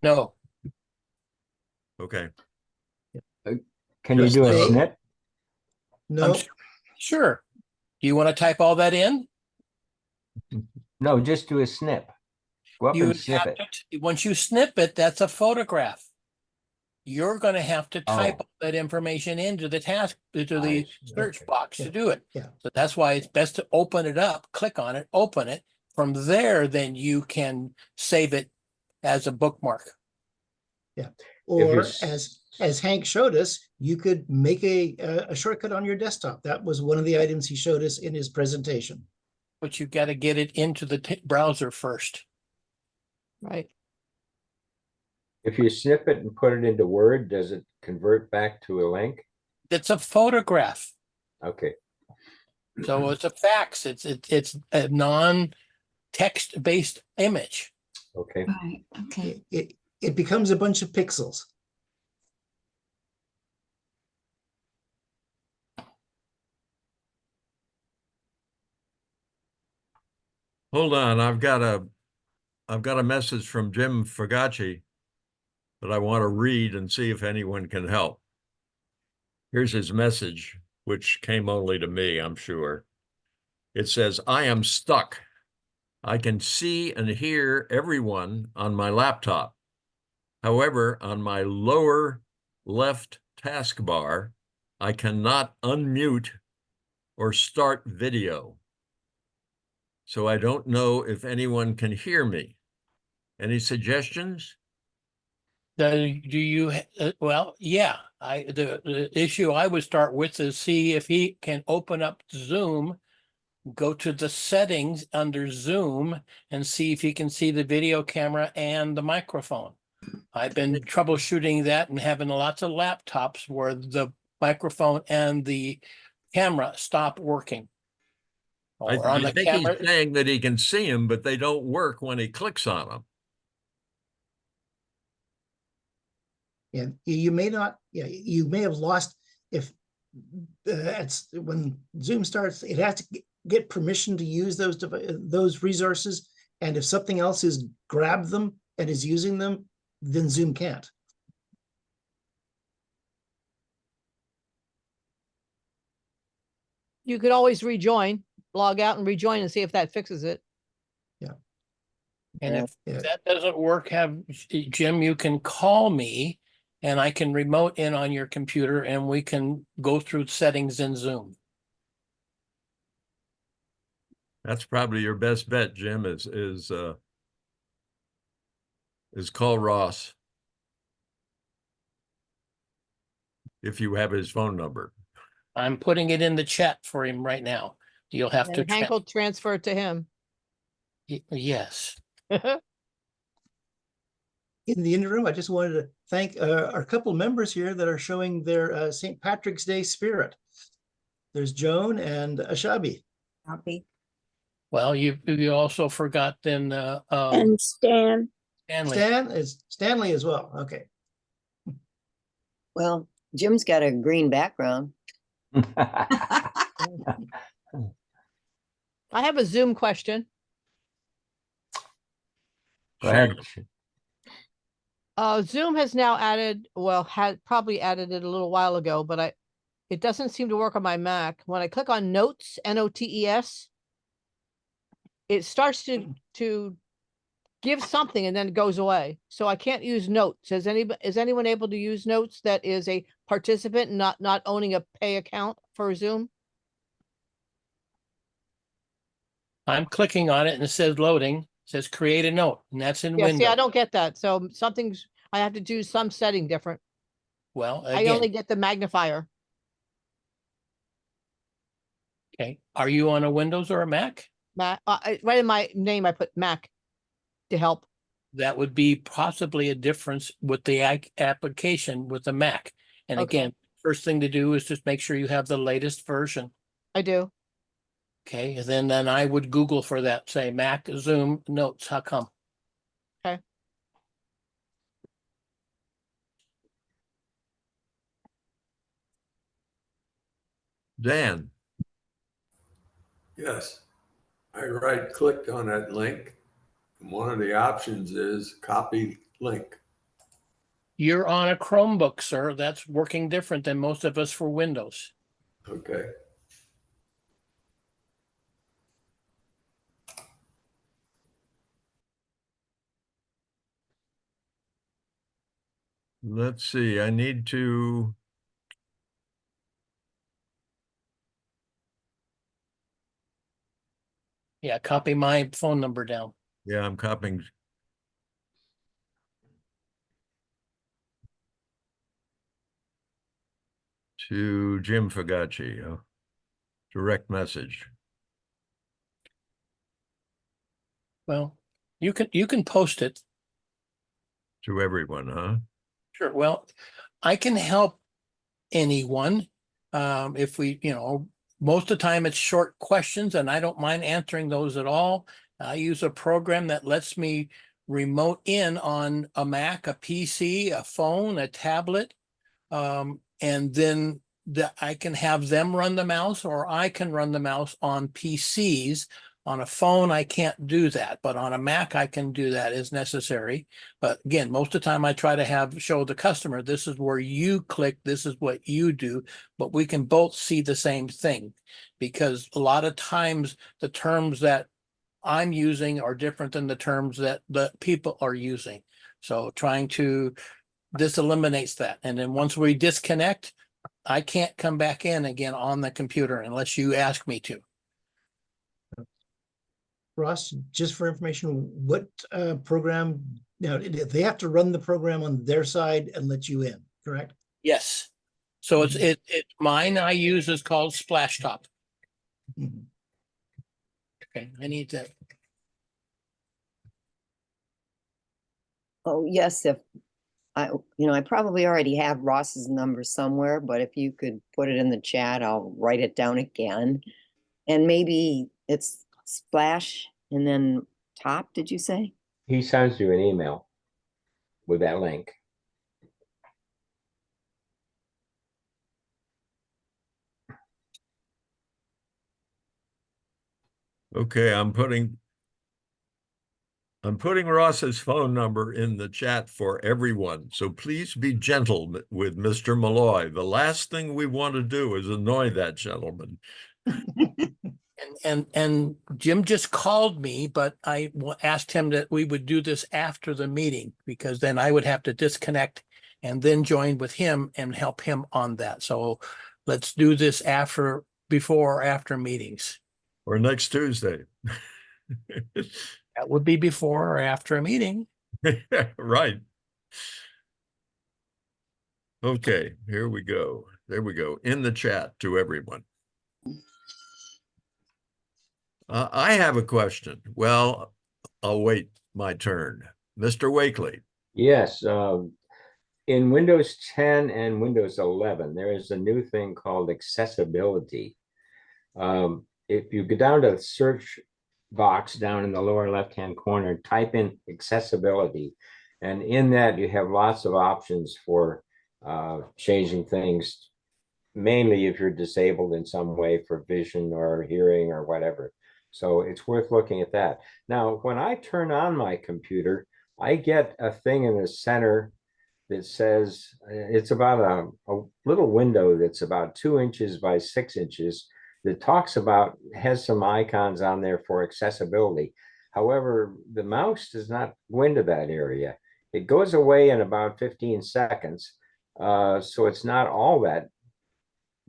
No. Okay. Can you do a Just snip? No. Sure. Do you want to type all that in? No, just do a snip. Go up You and snip have it. to, once you snip it, that's a photograph. You're going to have to type all that information into the search box to do it. Yeah. So that's why it's best to open it up, click on it, open it. From there, then you can save it as a bookmark. Yeah. Or as Hank showed us, you could make a shortcut on your desktop. That was one of the items he showed us in his presentation. But you've got to get it into the browser first. Right. If you snip it and put it into Word, does it convert back to a link? It's a photograph. Okay. So it's a fax. It's a non-text based image. Okay. Right. Okay. It becomes a bunch of pixels. Hold on, I've got a message from Jim Fagacci that I want to read and see if anyone can help. Here's his message, which came only to me, I'm sure. It says, I am stuck. I can see and hear everyone on my laptop. However, on my lower left taskbar, I cannot unmute or start video. So I don't know if anyone can hear me. Any suggestions? Do you, well, yeah, the issue I would start with is see if he can open up Zoom, go to the settings under Zoom and see if he can see the video camera and the microphone. I've been troubleshooting that and having lots of laptops where the microphone and the camera stop working. Or on I the think camera, he's saying that he can see them, but they don't work when he clicks on them. Yeah, you may not, yeah, you may have lost if it's when Zoom starts, it has to get permission to use those resources. And if something else has grabbed them and is using them, then Zoom can't. You could always rejoin, log out and rejoin and see if that fixes it. and if Yeah. that doesn't work, Jim, you can call me and I can remote in on your computer and we can go through settings in Zoom. That's probably your best bet, Jim, is call Ross. If you have his phone number. I'm putting it in the chat for him right now. You'll have to. And Hank will transfer it to him. Yes. In the interim, I just wanted to thank our couple members here that are showing their St. Patrick's Day spirit. There's Joan and Ashabi. Copy. Well, you also forgot then And Stan. Stanley. Stanley as well. Okay. Well, Jim's got a green background. I have a Zoom question. Go ahead. Zoom has now added, well, had probably added it a little while ago, but it doesn't seem to work on my Mac. When I click on Notes, Notes, it starts to give something and then it goes away. So I can't use Notes. Is anyone able to use Notes that is a participant, not owning a pay account for Zoom? I'm clicking on it and it says loading. It says create a note, and that's in Yeah, Windows. see, I don't get that. So I have to do some setting different. Well, I only again, get the magnifier. okay. Are you on a Windows or a Mac? Mac, right in my name, I put Mac to help. That would be possibly a difference with the application with the Mac. And Okay. again, first thing to do is just make sure you have the latest version. I do. Okay, and then I would Google for that, say Mac Zoom Notes. How come? Okay. Dan, Yes, I right-clicked on that link. And one of the options is copy link. You're on a Chromebook, sir. That's working different than most of us for Windows. Okay. let's see, I need to. Yeah, copy my phone number down. Yeah, I'm copying. To Jim Fagacci, direct message. Well, you can post it. To everyone, huh? Sure. Well, I can help anyone. If we, most of the time it's short questions and I don't mind answering those at all. I use a program that lets me remote in on a Mac, a PC, a phone, a tablet. And then I can have them run the mouse or I can run the mouse on PCs. On a phone, I can't do that, but on a Mac, I can do that as necessary. But again, most of the time I try to show the customer, this is where you click, this is what you do, but we can both see the same thing. Because a lot of times the terms that I'm using are different than the terms that the people are using. So this eliminates that. And then once we disconnect, I can't come back in again on the computer unless you ask me to. Ross, just for information, what program, now, they have to run the program on their side and let you in, correct? Yes. So it's mine I use is called Splash Top. Mhm. Okay, I need to. Oh, yes, if I probably already have Ross's number somewhere, but if you could put it in the chat, I'll write it down again. And maybe it's Splash and then Top, did you say? He sends you an email with that link. Okay, I'm putting Ross's phone number in the chat for everyone. So please be gentle with Mr. Malloy. The last thing we want to do is annoy that gentleman. And Jim just called me, but I asked him that we would do this after the meeting because then I would have to disconnect and then join with him and help him on that. So let's do this before or after meetings. Or next Tuesday. That would be before or after a meeting. Right. Okay, here we go. There we go. In the chat to everyone. I have a question. Well, I'll wait my turn. Mr. Wakely. Yes, in Windows 10 and Windows 11, there is a new thing called accessibility. If you go down to the search box down in the lower left-hand corner, type in accessibility. And in that, you have lots of options for changing things, mainly if you're disabled in some way for vision or hearing or whatever. So it's worth looking at that. Now, when I turn on my computer, I get a thing in the center that says it's about a little window that's about 2 inches by 6 inches that has some icons on there for accessibility. However, the mouse does not go into that area. It goes away in about 15 seconds. So it's not all that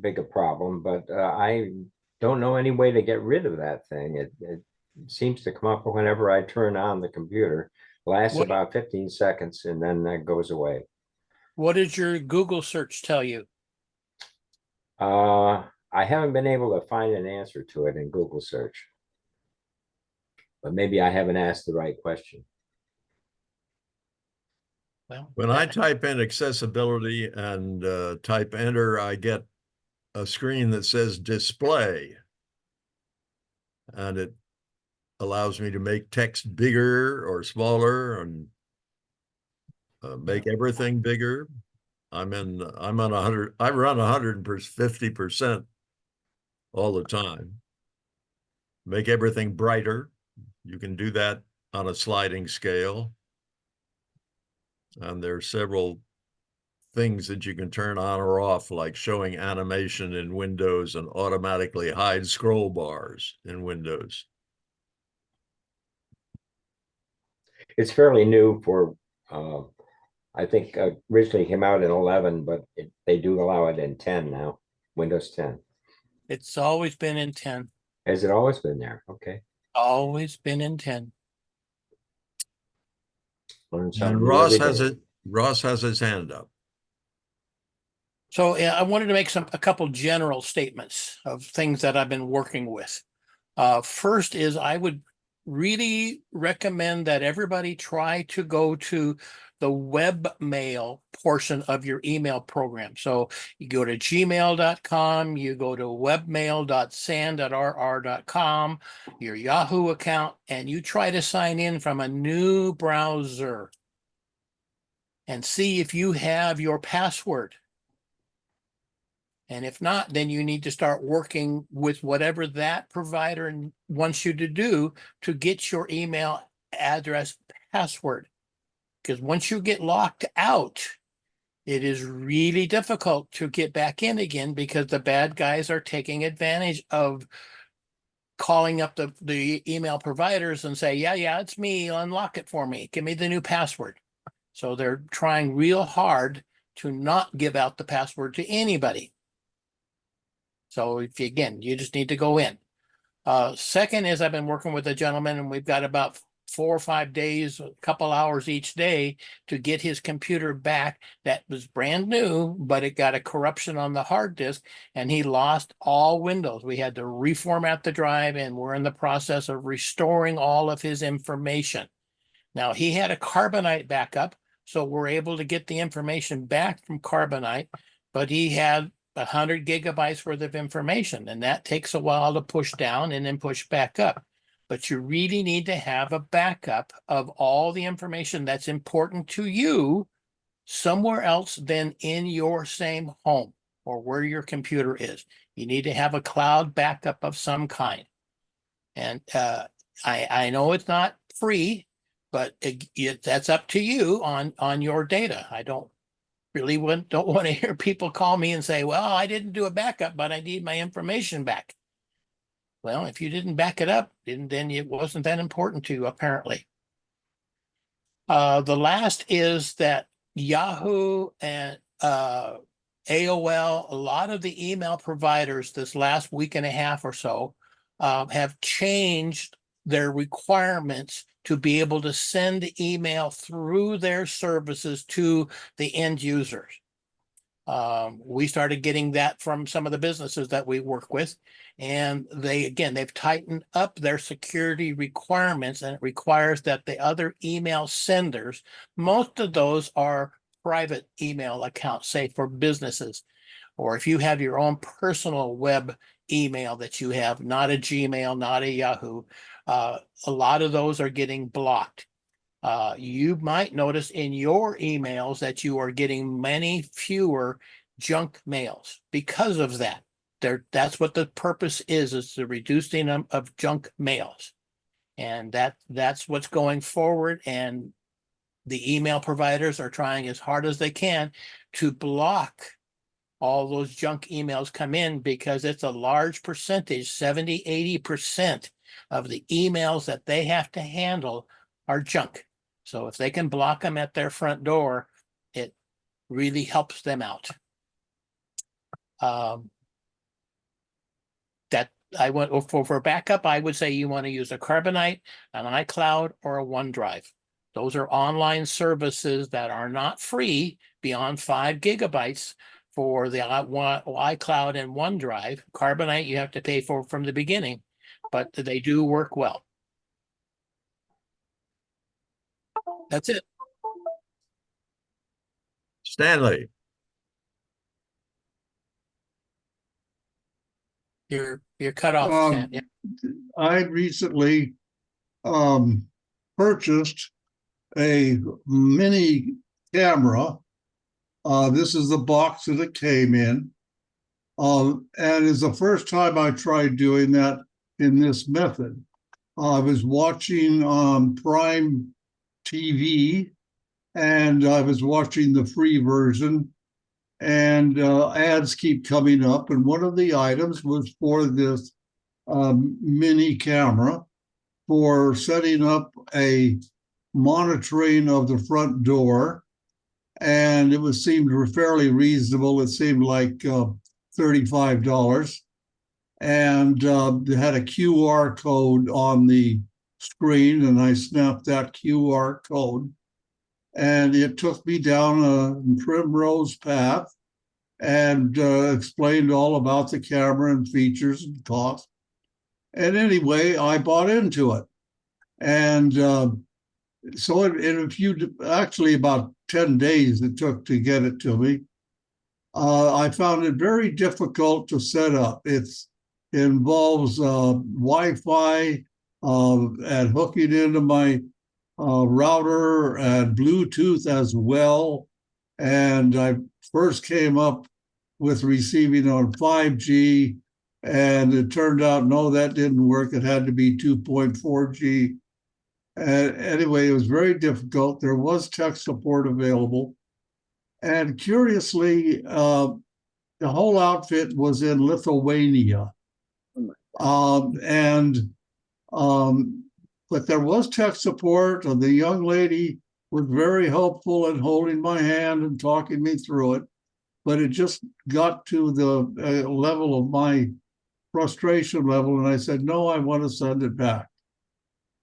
big a problem, but I don't know any way to get rid of that thing. It seems to come up whenever I turn on the computer. Lasts about 15 seconds and then that goes away. What did your Google search tell you? I haven't been able to find an answer to it in Google search, but maybe I haven't asked the right question. Well, when I type in accessibility and type enter, I get a screen that says display. And it allows me to make text bigger or smaller and make everything bigger. I'm on 100, I run 150% all the time. Make everything brighter. You can do that on a sliding scale. And there are several things that you can turn on or off, like showing animation in Windows and automatically hide scroll bars in Windows. It's fairly new for, I think originally came out in 11, but they do allow it in 10 now, Windows 10. It's always been in 10. Has it always been there? Okay. Always been in 10. And Ross has his hand up. So I wanted to make a couple general statements of things that I've been working with. First is I would really recommend that everybody try to go to the webmail portion of your email program. So you go to gmail.com, you go to webmail.san.rr.com, your Yahoo account, and you try to sign in from a new browser and see if you have your password. And if not, then you need to start working with whatever that provider wants you to do to get your email address password. Because once you get locked out, it is really difficult to get back in again because the bad guys are taking advantage of calling up the email providers and say, yeah, it's me, unlock it for me, give me the new password. So they're trying real hard to not give out the password to anybody. So if you, again, you just need to go in. Second is I've been working with a gentleman and we've got about 4 or 5 days, a couple hours each day to get his computer back. That was brand new, but it got a corruption on the hard disk and he lost all Windows. We had to reformat the drive and we're in the process of restoring all of his information. Now he had a Carbonite backup, so we're able to get the information back from Carbonite, but he had 100 gigabytes worth of information, and that takes a while to push down and then push back up. But you really need to have a backup of all the information that's important to you somewhere else than in your same home or where your computer is. You need to have a cloud backup of some kind. And I know it's not free, but that's up to you on your data. I don't want to hear people call me and say, well, I didn't do a backup, but I need my information back. Well, if you didn't back it up, then it wasn't that important to you, apparently. The last is that Yahoo and AOL, a lot of the email providers this last week and a half or so have changed their requirements to be able to send email through their services to the end users. We started getting that from some of the businesses that we work with, and they've tightened up their security requirements, and it requires that the other email senders, most of those are private email accounts, say for businesses, or if you have your own personal web email that you have, not a Gmail, not a Yahoo, a lot of those are getting blocked. You might notice in your emails that you are getting many fewer junk mails because of that. That's what the purpose is to reducing of junk mails. And that's what's going forward. And the email providers are trying as hard as they can to block all those junk emails come in, because it's a large percentage, 70, 80% of the emails that they have to handle are junk. So if they can block them at their front door, it really helps them out. That I went for backup, I would say you want to use a Carbonite, an iCloud, or a OneDrive. Those are online services that are not free beyond 5 gigabytes for the iCloud and OneDrive. Carbonite you have to pay for from the beginning, but they do work well. That's it. Stanley. You're cut off, Stan. Yeah. I recently purchased a mini camera. This is the box that it came in. And it's the first time I tried doing that in this method. I was watching Prime TV, and I was watching the free version, and ads keep coming up. And one of the items was for this mini camera for setting up a monitoring of the front door. And it seemed fairly reasonable. It seemed like $35. And they had a QR code on the screen, and I snapped that QR code. And it took me down a primrose path and explained all about the camera and features and cost. And anyway, I bought into it. And so actually about 10 days it took to get it to me. I found it very difficult to set up. It involves Wi-Fi and hooking into my router and Bluetooth as well. And I first came up with receiving on 5G, and it turned out, no, that didn't work. It had to be 2.4G. And anyway, it was very difficult. There was tech support available. And curiously, the whole outfit was in Lithuania. But there was tech support, and the young lady was very helpful in holding my hand and talking me through it. but it just got to the level of my frustration level. And I said, no, I want to send it back.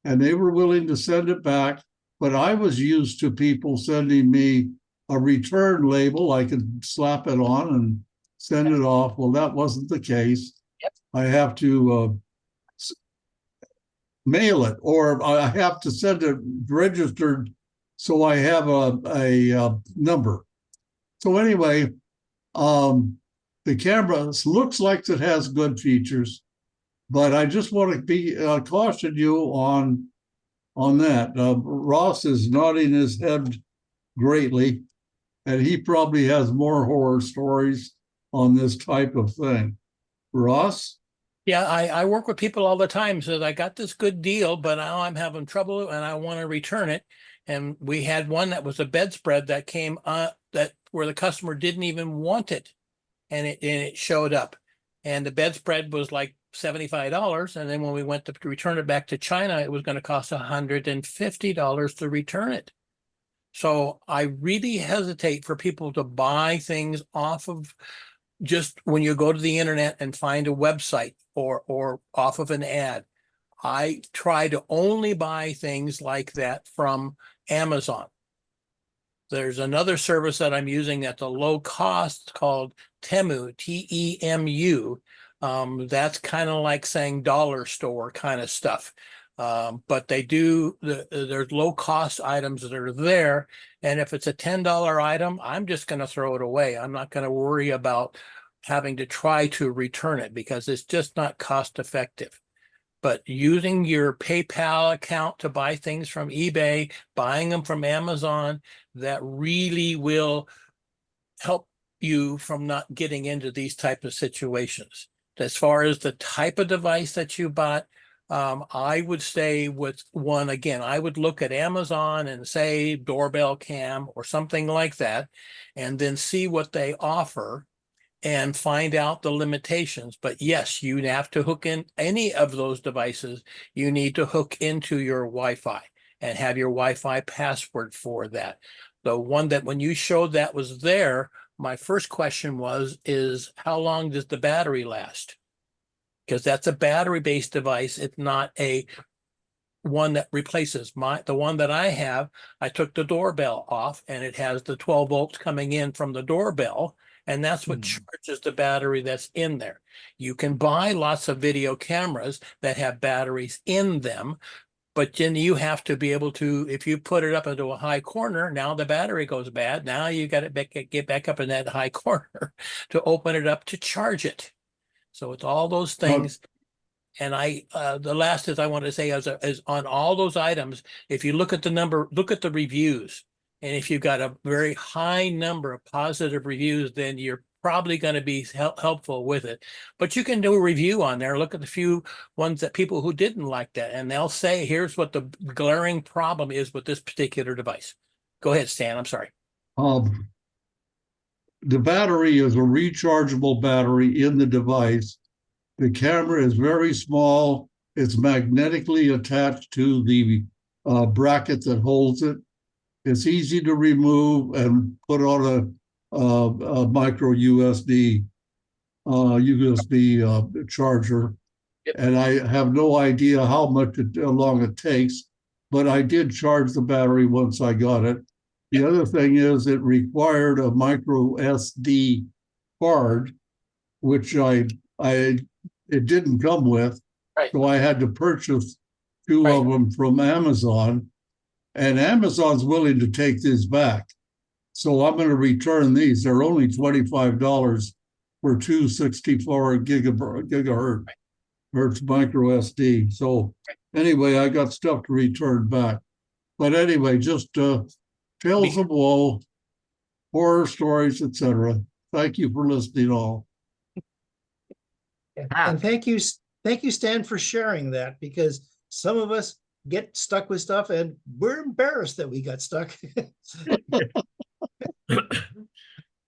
And they were willing to send it back. But I was used to people sending me a return label. I could slap it on and send it off. Well, that wasn't the case. Yep. I have to mail it, or I have to send it registered so I have a number. So anyway, the camera looks like it has good features, but I just want to be caution you on that. Ross is nodding his head greatly, and he probably has more horror stories on this type of thing. Ross? Yeah, I work with people all the time. So I got this good deal, but now I'm having trouble and I want to return it. And we had one that was a bedspread that came that where the customer didn't even want it, and it showed up, and the bedspread was like $75. And then when we went to return it back to China, it was going to cost $150 to return it. So I really hesitate for people to buy things off of just when you go to the internet and find a website or off of an ad. I try to only buy things like that from Amazon. There's another service that I'm using that's a low cost called Temu, T-E-M-U. That's kind of like saying dollar store kind of stuff. But they do, there's low cost items that are there. And if it's a $10 item, I'm just going to throw it away. I'm not going to worry about having to try to return it because it's just not cost effective. But using your PayPal account to buy things from eBay, buying them from Amazon, that really will help you from not getting into these type of situations. As far as the type of device that you bought, I would say with one, again, I would look at Amazon and say doorbell cam or something like that, and then see what they offer and find out the limitations. But yes, you have to hook in any of those devices. You need to hook into your Wi-Fi and have your Wi-Fi password for that. The one that when you showed that was there, my first question is how long does the battery last? Because that's a battery-based device. It's not a one that replaces the one that I have. I took the doorbell off and it has the 12 volts coming in from the doorbell. And that's what charges the battery that's in there. You can buy lots of video cameras that have batteries in them, but then you have to be able to, if you put it up into a high corner, now the battery goes bad. Now you got to get back up in that high corner to open it up to charge it. So it's all those things. And the last is I want to say is on all those items, if you look at the reviews. And if you've got a very high number of positive reviews, then you're probably going to be helpful with it. But you can do a review on there. Look at the few ones that people who didn't like that. And they'll say, here's what the glaring problem is with this particular device. Go ahead, Stan. I'm sorry. The battery is a rechargeable battery in the device. The camera is very small. It's magnetically attached to the bracket that holds it. It's easy to remove and put on a micro USB charger. Yep. And I have no idea how long it takes, but I did charge the battery once I got it. The other thing is it required a micro SD card, which it didn't come with. Right. So I had to purchase two of them from Amazon. And Amazon's willing to take these back. So I'm going to return these. They're only $25 for 264 gigahertz micro SD. So anyway, I got stuff to return back. But anyway, just tales of woe, horror stories, etc. Thank you for listening all. And thank you, Stan, for sharing that, because some of us get stuck with stuff and we're embarrassed that we got stuck.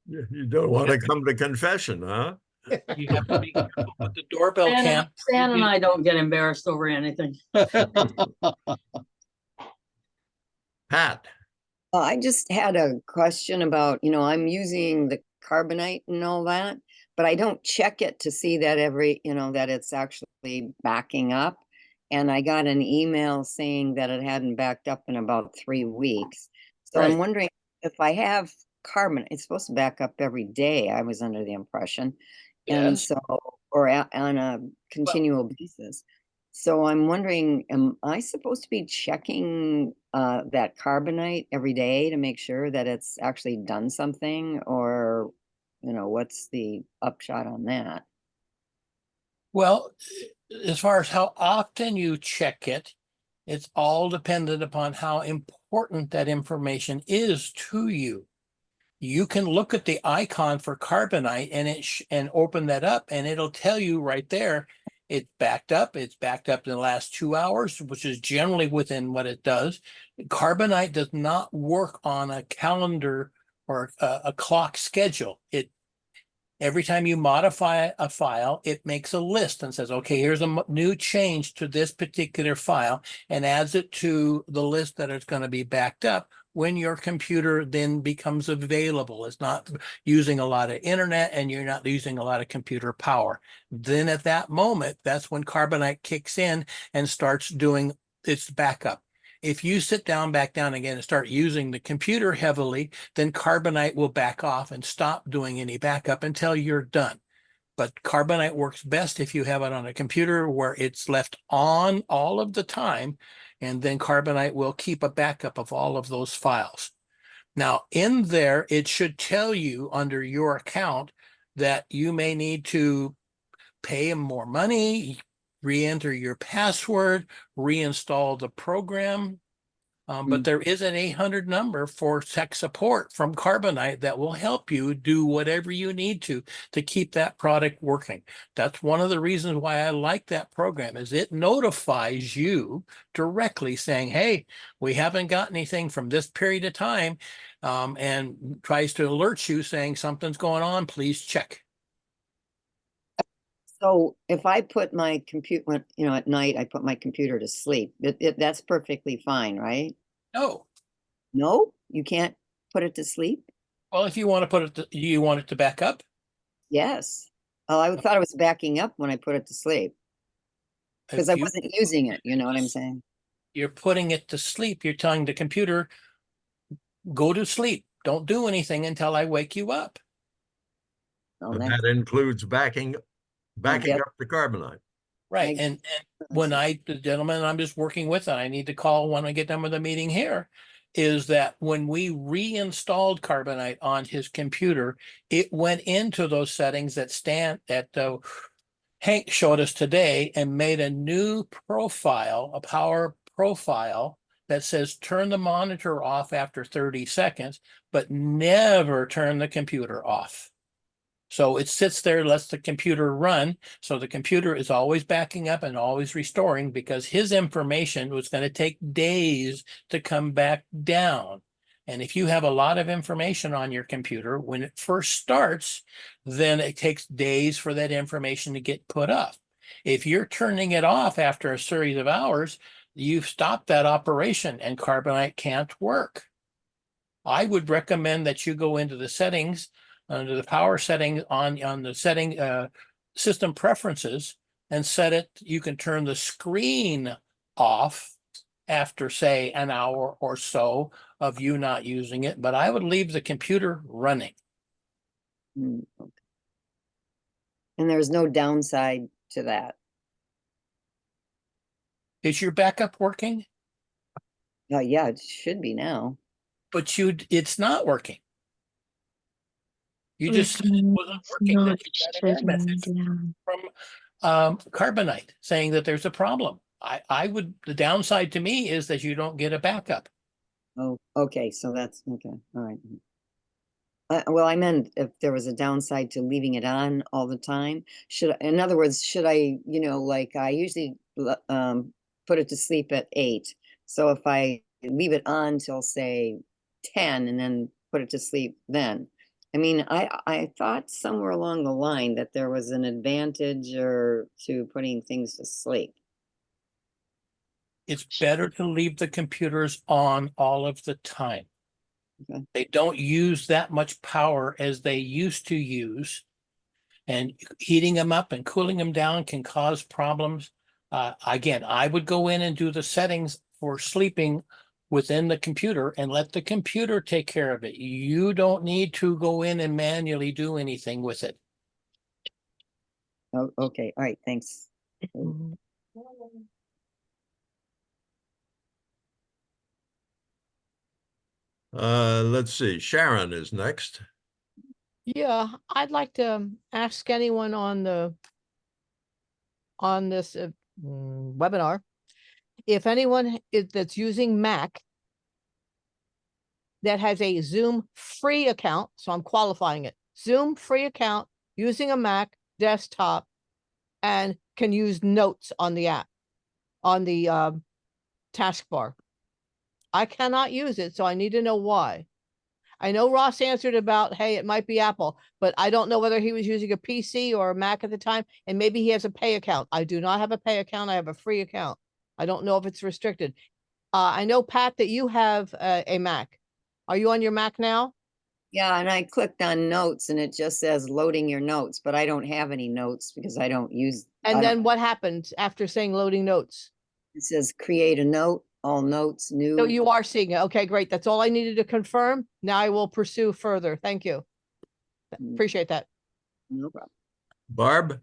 You don't want to come to confession, huh? You have to be careful with the doorbell cam. Stan and I don't get embarrassed over anything. Pat. I just had a question about, I'm using the carbonite and all that, but I don't check it to see that that it's actually backing up. And I got an email saying that it hadn't backed up in about 3 weeks. So I'm Right. wondering if I have carbonite, it's supposed to back up every day, I was under the impression. And Yes. so, or on a continual basis. So I'm wondering, am I supposed to be checking that carbonite every day to make sure that it's actually done something, or, what's the upshot on that? Well, as far as how often you check it, it's all dependent upon how important that information is to you. You can look at the icon for carbonite and and open that up, and it'll tell you right there, it's backed up. It's backed up in the last 2 hours, which is generally within what it does. Carbonite does not work on a calendar or a clock schedule. Every time you modify a file, it makes a list and says, okay, here's a new change to this particular file, and adds it to the list that it's going to be backed up when your computer then becomes available. It's not using a lot of internet and you're not using a lot of computer power. Then at that moment, that's when Carbonite kicks in and starts doing its backup. If you sit down, back down again, and start using the computer heavily, then Carbonite will back off and stop doing any backup until you're done. But Carbonite works best if you have it on a computer where it's left on all of the time, and then Carbonite will keep a backup of all of those files. Now, in there, it should tell you under your account that you may need to pay more money, re-enter your password, reinstall the program. But there is an 800 number for tech support from Carbonite that will help you do whatever you need to keep that product working. That's one of the reasons why I like that program, is it notifies you directly saying, hey, we haven't got anything from this period of time, and tries to alert you saying something's going on, please check. So if I put my computer, at night, I put my computer to sleep, that's perfectly fine, right? No. No, you can't put it to sleep? Well, if you want to put it you want it to back up? Yes. Oh, I thought it was backing up when I put it to sleep, because I wasn't using it, you know what I'm saying? You're putting it to sleep. You're telling the computer, go to sleep. Don't do anything until I wake you up. Oh, And that includes backing yep. up the carbonite. Right. And when the gentleman I'm just working with, and I need to call when I get done with the meeting here, is that when we reinstalled Carbonite on his computer, it went into those settings that Hank showed us today, and made a new profile, a power profile, that says turn the monitor off after 30 seconds, but never turn the computer off. So it sits there, lets the computer run. So the computer is always backing up and always restoring, because his information was going to take days to come back down. And if you have a lot of information on your computer, when it first starts, then it takes days for that information to get put up. If you're turning it off after a series of hours, you've stopped that operation and Carbonite can't work. I would recommend that you go into the settings, under the power setting on the setting system preferences, and set it. You can turn the screen off after, say, an hour or so of you not using it, but I would leave the computer running. Okay. And there's no downside to that. Is your backup working? Yeah, it should be now. But it's not working. You just said it wasn't working. That you got an error message from Carbonite saying that there's a problem. The downside to me is that you don't get a backup. Oh, okay, so that's okay. All right. Well, I meant if there was a downside to leaving it on all the time. In other words, should I, like I usually put it to sleep at 8. So if I leave it on till, say, 10 and then put it to sleep then. I mean, I thought somewhere along the line that there was an advantage to putting things to sleep. It's better to leave the computers on all of the time. Okay. They don't use that much power as they used to use. And heating them up and cooling them down can cause problems. Again, I would go in and do the settings for sleeping within the computer and let the computer take care of it. You don't need to go in and manually do anything with it. Oh, okay, all right, thanks. Let's see, Sharon is next. Yeah, I'd like to ask anyone on this webinar, if anyone that's using Mac that has a Zoom free account, so I'm qualifying it, Zoom free account using a Mac desktop and can use notes on the app, on the taskbar. I cannot use it, so I need to know why. I know Ross answered about, hey, it might be Apple, but I don't know whether he was using a PC or a Mac at the time, and maybe he has a pay account. I do not have a pay account. I have a free account. I don't know if it's restricted. I know, Pat, that you have a Mac. Are you on your Mac now? Yeah, and I clicked on notes and it just says loading your notes, but I don't have any notes because I don't use. And then what happened after saying loading notes? It says create a note, all notes, new. So you are seeing it. Okay, great. That's all I needed to confirm. Now I will pursue further. Thank you. Appreciate that. No problem. Barb?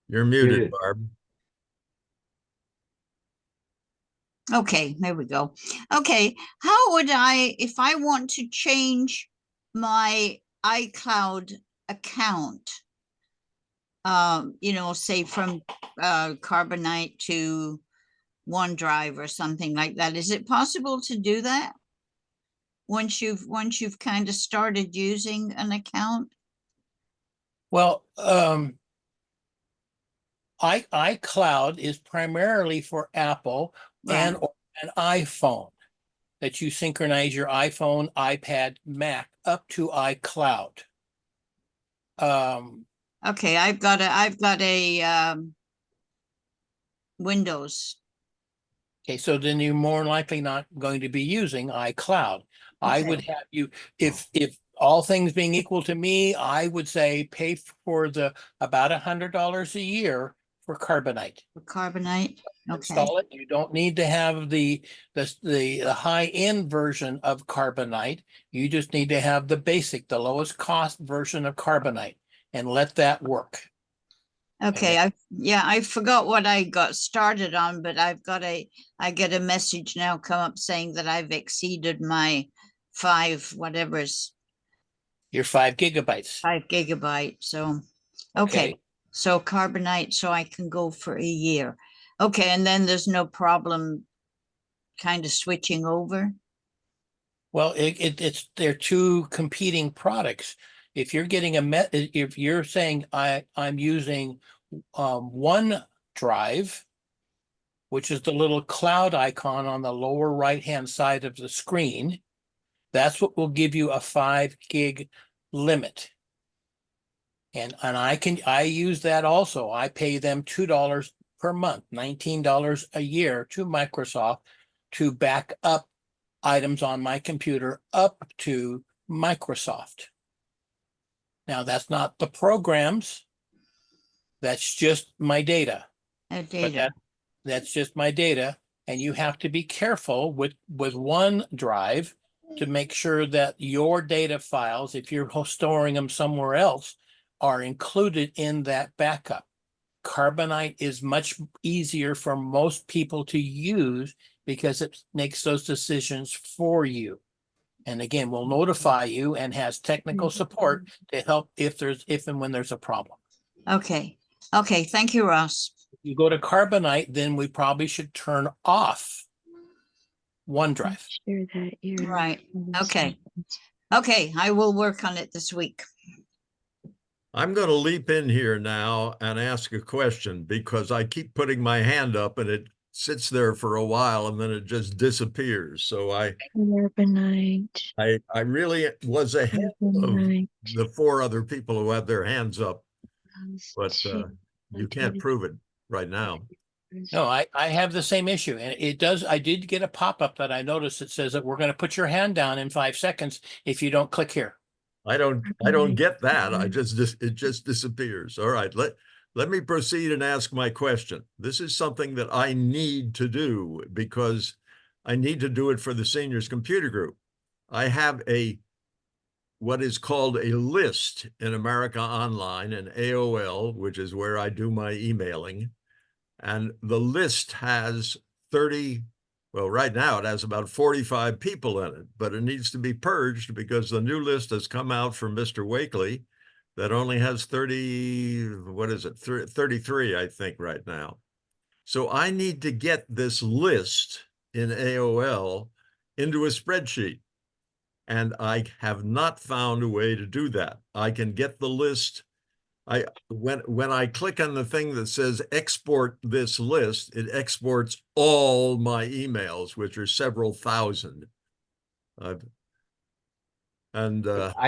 You're muted, Muted. Barb. Okay, there we go. Okay, how would I, if I want to change my iCloud account, say from Carbonite to OneDrive or something like that, is it possible to do that once you've kind of started using an account? Well, iCloud is primarily for Apple and Right. an iPhone, that you synchronize your iPhone, iPad, Mac up to iCloud. Okay, I've got a Windows. Okay, so then you're more likely not going to be using iCloud. I would Okay. have you, if all things being equal to me, I would say pay for about $100 a year for Carbonite. For Carbonite. Okay. Install it. You don't need to have the high-end version of Carbonite. You just need to have the basic, the lowest cost version of Carbonite, and let that work. Okay, I forgot what I got started on, but I get a message now come up saying that I've exceeded my 5 Your 5 gigabytes. 5 gigabyte. So, okay. So Carbonite, so I can go for a year. Okay, and then there's no problem kind of switching over. Well, they're two competing products. If you're getting if you're saying I'm using OneDrive, which is the little cloud icon on the lower right-hand side of the screen, that's what will give you a 5 gig limit. And I use that also. I pay them $2 per month, $19 a year to Microsoft to back up items on my computer up to Microsoft. Now, that's not the programs. That's just my data. Data. That's just my data. And you have to be careful with OneDrive to make sure that your data files, if you're storing them somewhere else, are included in that backup. Carbonite is much easier for most people to use because it makes those decisions for you. And again, we'll notify you and has technical support to help if and when there's a problem. Okay. Okay. Thank you, Ross. If you go to Carbonite, then we probably should turn off OneDrive. Right. Okay. Okay. I will work on it this week. I'm going to leap in here now and ask a question because I keep putting my hand up and it sits there for a while and then it just disappears. So I really was ahead of the 4 other people who had their hands up, but you can't prove it right now. No, I have the same issue, and it does, I did get a pop-up that I noticed that says that we're gonna put your hand down in 5 seconds if you don't click here. I don't get that. It just disappears. All right, let me proceed and ask my question. This is something that I need to do because I need to do it for the seniors computer group. I have what is called a list in America Online and AOL, which is where I do my emailing. And the list has 30, well, right now it has about 45 people in it, but it needs to be purged because the new list has come out from Mr. Wakely that only has 30, what is it, 33, I think, right now. So I need to get this list in AOL into a spreadsheet. And I have not found a way to do that. I can get the list. When I click on the thing that says export this list, it exports all my emails, which are several thousand. I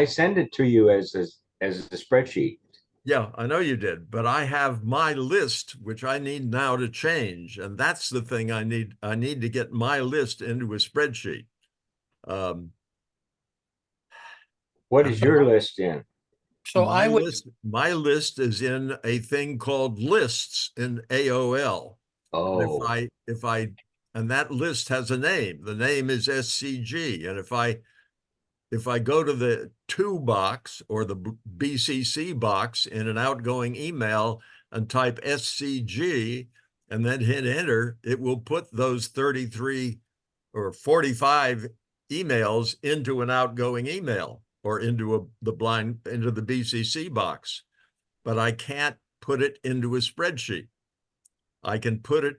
send it to you as a spreadsheet. Yeah, I know you did, but I have my list, which I need now to change, and that's the thing I need. I need to get my list into a spreadsheet. What is your list in? So I would, my list is in a thing called lists in AOL. Oh, And that list has a name. The name is SCG. And if I go to the to box or the BCC box in an outgoing email and type SCG and then hit enter, it will put those 33 or 45 emails into an outgoing email or into the BCC box. But I can't put it into a spreadsheet. I can put it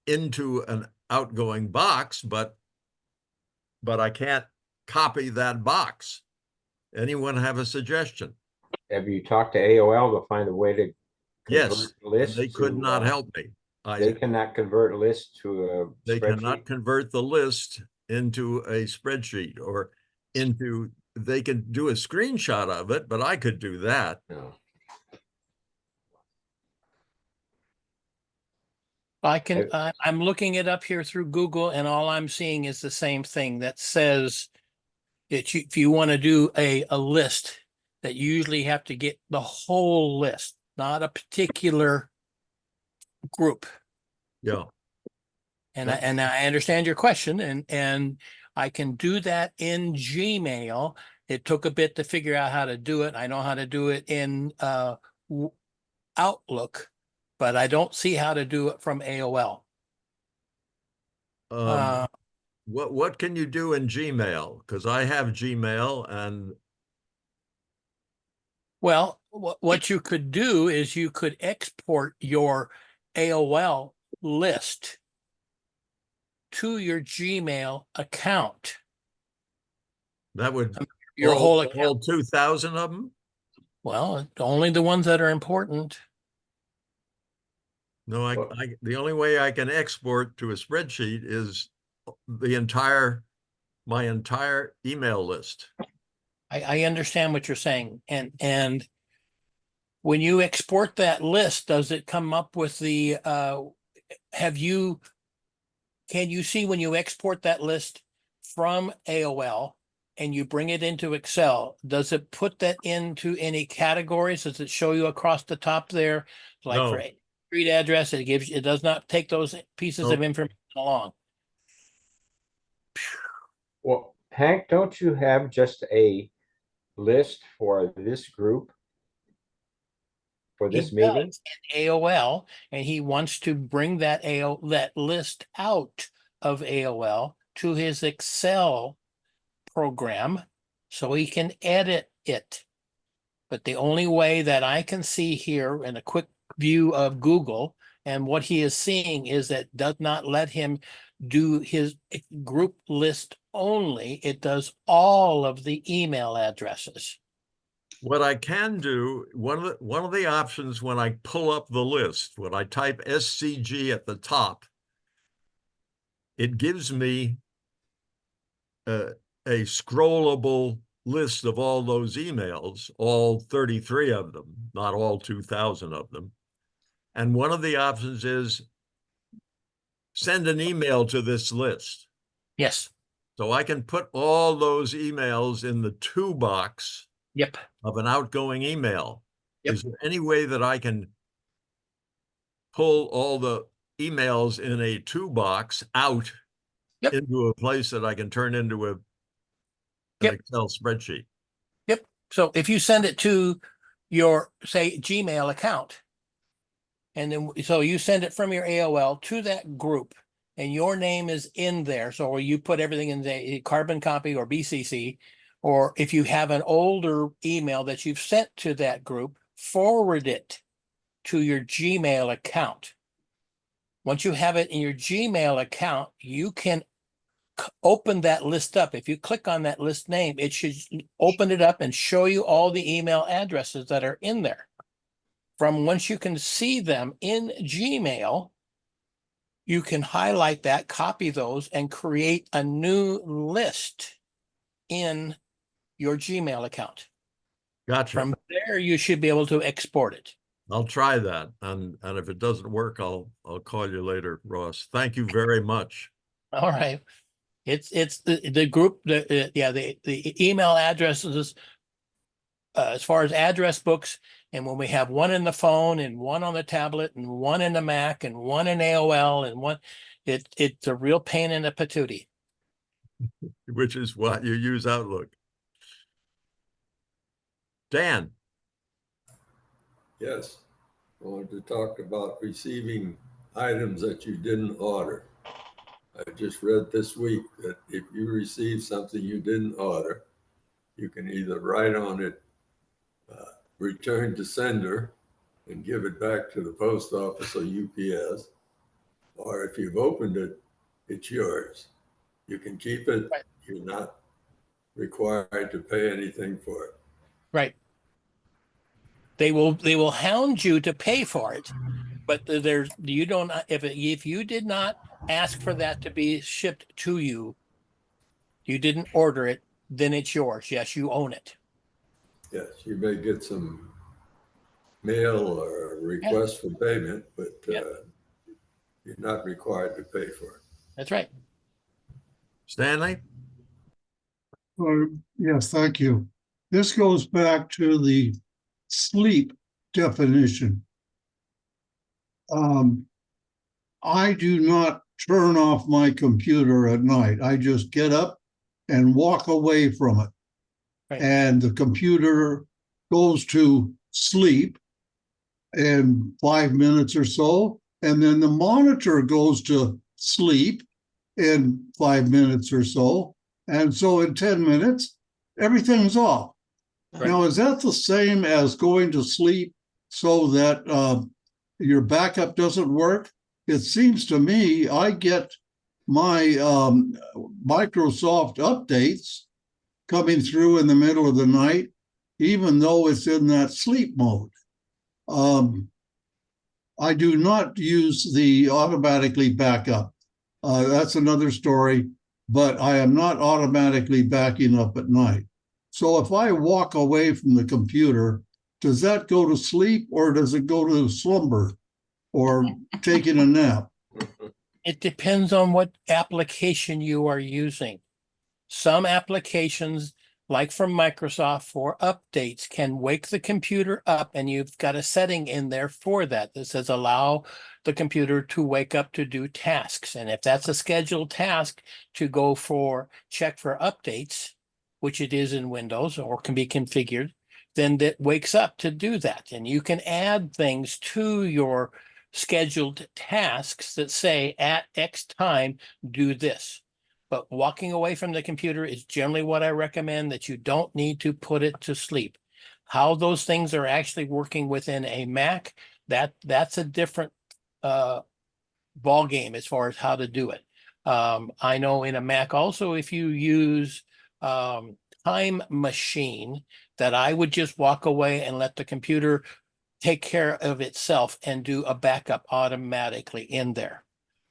into an outgoing box, but I can't copy that box. Anyone have a suggestion? have you talked to AOL to find a way to convert Yes, lists? they could not help me. They cannot convert lists to a They spreadsheet. cannot convert the list into a spreadsheet or they can do a screenshot of it, but I could do that. No. I'm looking it up here through Google, and all I'm seeing is the same thing that says that if you want to do a list, that you usually have to get the whole list, not a particular group. Yeah. And I understand your question, and I can do that in Gmail. It took a bit to figure out how to do it. I know how to do it in Outlook, but I don't see how to do it from AOL. What can you do in Gmail? Because I have Gmail and well, what you could do is you could export your AOL list to your Gmail account. that would Your whole account. 2,000 of them? Well, only the ones that are important. No, the only way I can export to a spreadsheet is my entire email list. I understand what you're saying. And when you export that list, does it come up with the, can you see when you export that list from AOL and you bring it into Excel, does it put that into any categories? Does it show you across the top there? Like No. for street address, it does not take those pieces of information along. Well, Hank, don't you have just a list for this group? For this meeting? In AOL, and he wants to bring that list out of AOL to his Excel program so he can edit it. But the only way that I can see here in a quick view of Google and what he is seeing is that does not let him do his group list only. It does all of the email addresses. What I can do, one of the options when I pull up the list, when I type SCG at the top, it gives me a scrollable list of all those emails, all 33 of them, not all 2,000 of them. And one of the options is send an email to this list. Yes. So I can put all those emails in the to box Yep. of an outgoing email. Yep. Is there any way that I can pull all the emails in a to box out Yep. into a place that I can turn into an Yep. Excel spreadsheet? Yep. So if you send it to your, say, Gmail account, and then so you send it from your AOL to that group, and your name is in there. So you put everything in the carbon copy or BCC, or if you have an older email that you've sent to that group, forward it to your Gmail account. Once you have it in your Gmail account, you can open that list up. If you click on that list name, it should open it up and show you all the email addresses that are in there. From once you can see them in Gmail, you can highlight that, copy those, and create a new list in your Gmail account. Gotcha. From there, you should be able to export it. I'll try that. And if it doesn't work, I'll call you later, Ross. Thank you very much. All right. It's the group, the email addresses, as far as address books, and when we have one in the phone and one on the tablet and one in the Mac and one in AOL and one, it's a real pain in the patootie. Which is why you use Outlook. Dan. Yes, I wanted to talk about receiving items that you didn't order. I just read this week that if you receive something you didn't order, you can either write on it, return to sender, and give it back to the post office or UPS. Or if you've opened it, it's yours. You can keep it. Right. You're not required to pay anything for it. Right. They will hound you to pay for it, but you don't, if you did not ask for that to be shipped to you, you didn't order it, then it's yours. Yes, you own it. Yes, you may get some mail or request for payment, but you're not required to pay for it. That's right. Stanley? Yes, thank you. This goes back to the sleep definition. I do not turn off my computer at night. I just get up and walk away from it. Right. And the computer goes to sleep in 5 minutes or so. And then the monitor goes to sleep in 5 minutes or so. And so in 10 minutes, everything's off. Right. Now, is that the same as going to sleep so that your backup doesn't work? It seems to me I get my Microsoft updates coming through in the middle of the night, even though it's in that sleep mode. I do not use the automatically backup. That's another story, but I am not automatically backing up at night. So if I walk away from the computer, does that go to sleep or does it go to slumber or taking a nap? It depends on what application you are using. Some applications, like from Microsoft for updates, can wake the computer up, and you've got a setting in there for that that says allow the computer to wake up to do tasks. And if that's a scheduled task to go for check for updates, which it is in Windows or can be configured, then that wakes up to do that. And you can add things to your scheduled tasks that say at X time, do this. But walking away from the computer is generally what I recommend, that you don't need to put it to sleep. How those things are actually working within a Mac, that's a different ball game as far as how to do it. I know in a Mac also, if you use Time Machine, that I would just walk away and let the computer take care of itself and do a backup automatically in there.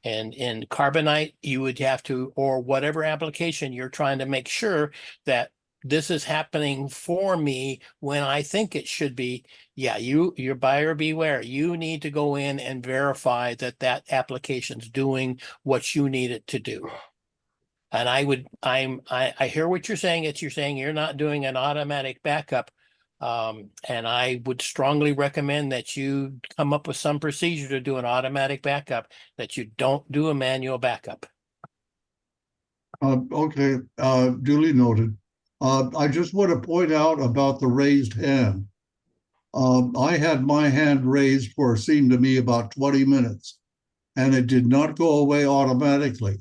And in Carbonite, you would have to, or whatever application you're trying to make sure that this is happening for me when I think it should be. Yeah, your buyer beware. You need to go in and verify that that application's doing what you need it to do. And I hear what you're saying. You're saying you're not doing an automatic backup. And I would strongly recommend that you come up with some procedure to do an automatic backup, that you don't do a manual backup. Okay, duly noted. I just want to point out about the raised hand. I had my hand raised for, it seemed to me, about 20 minutes, and it did not go away automatically.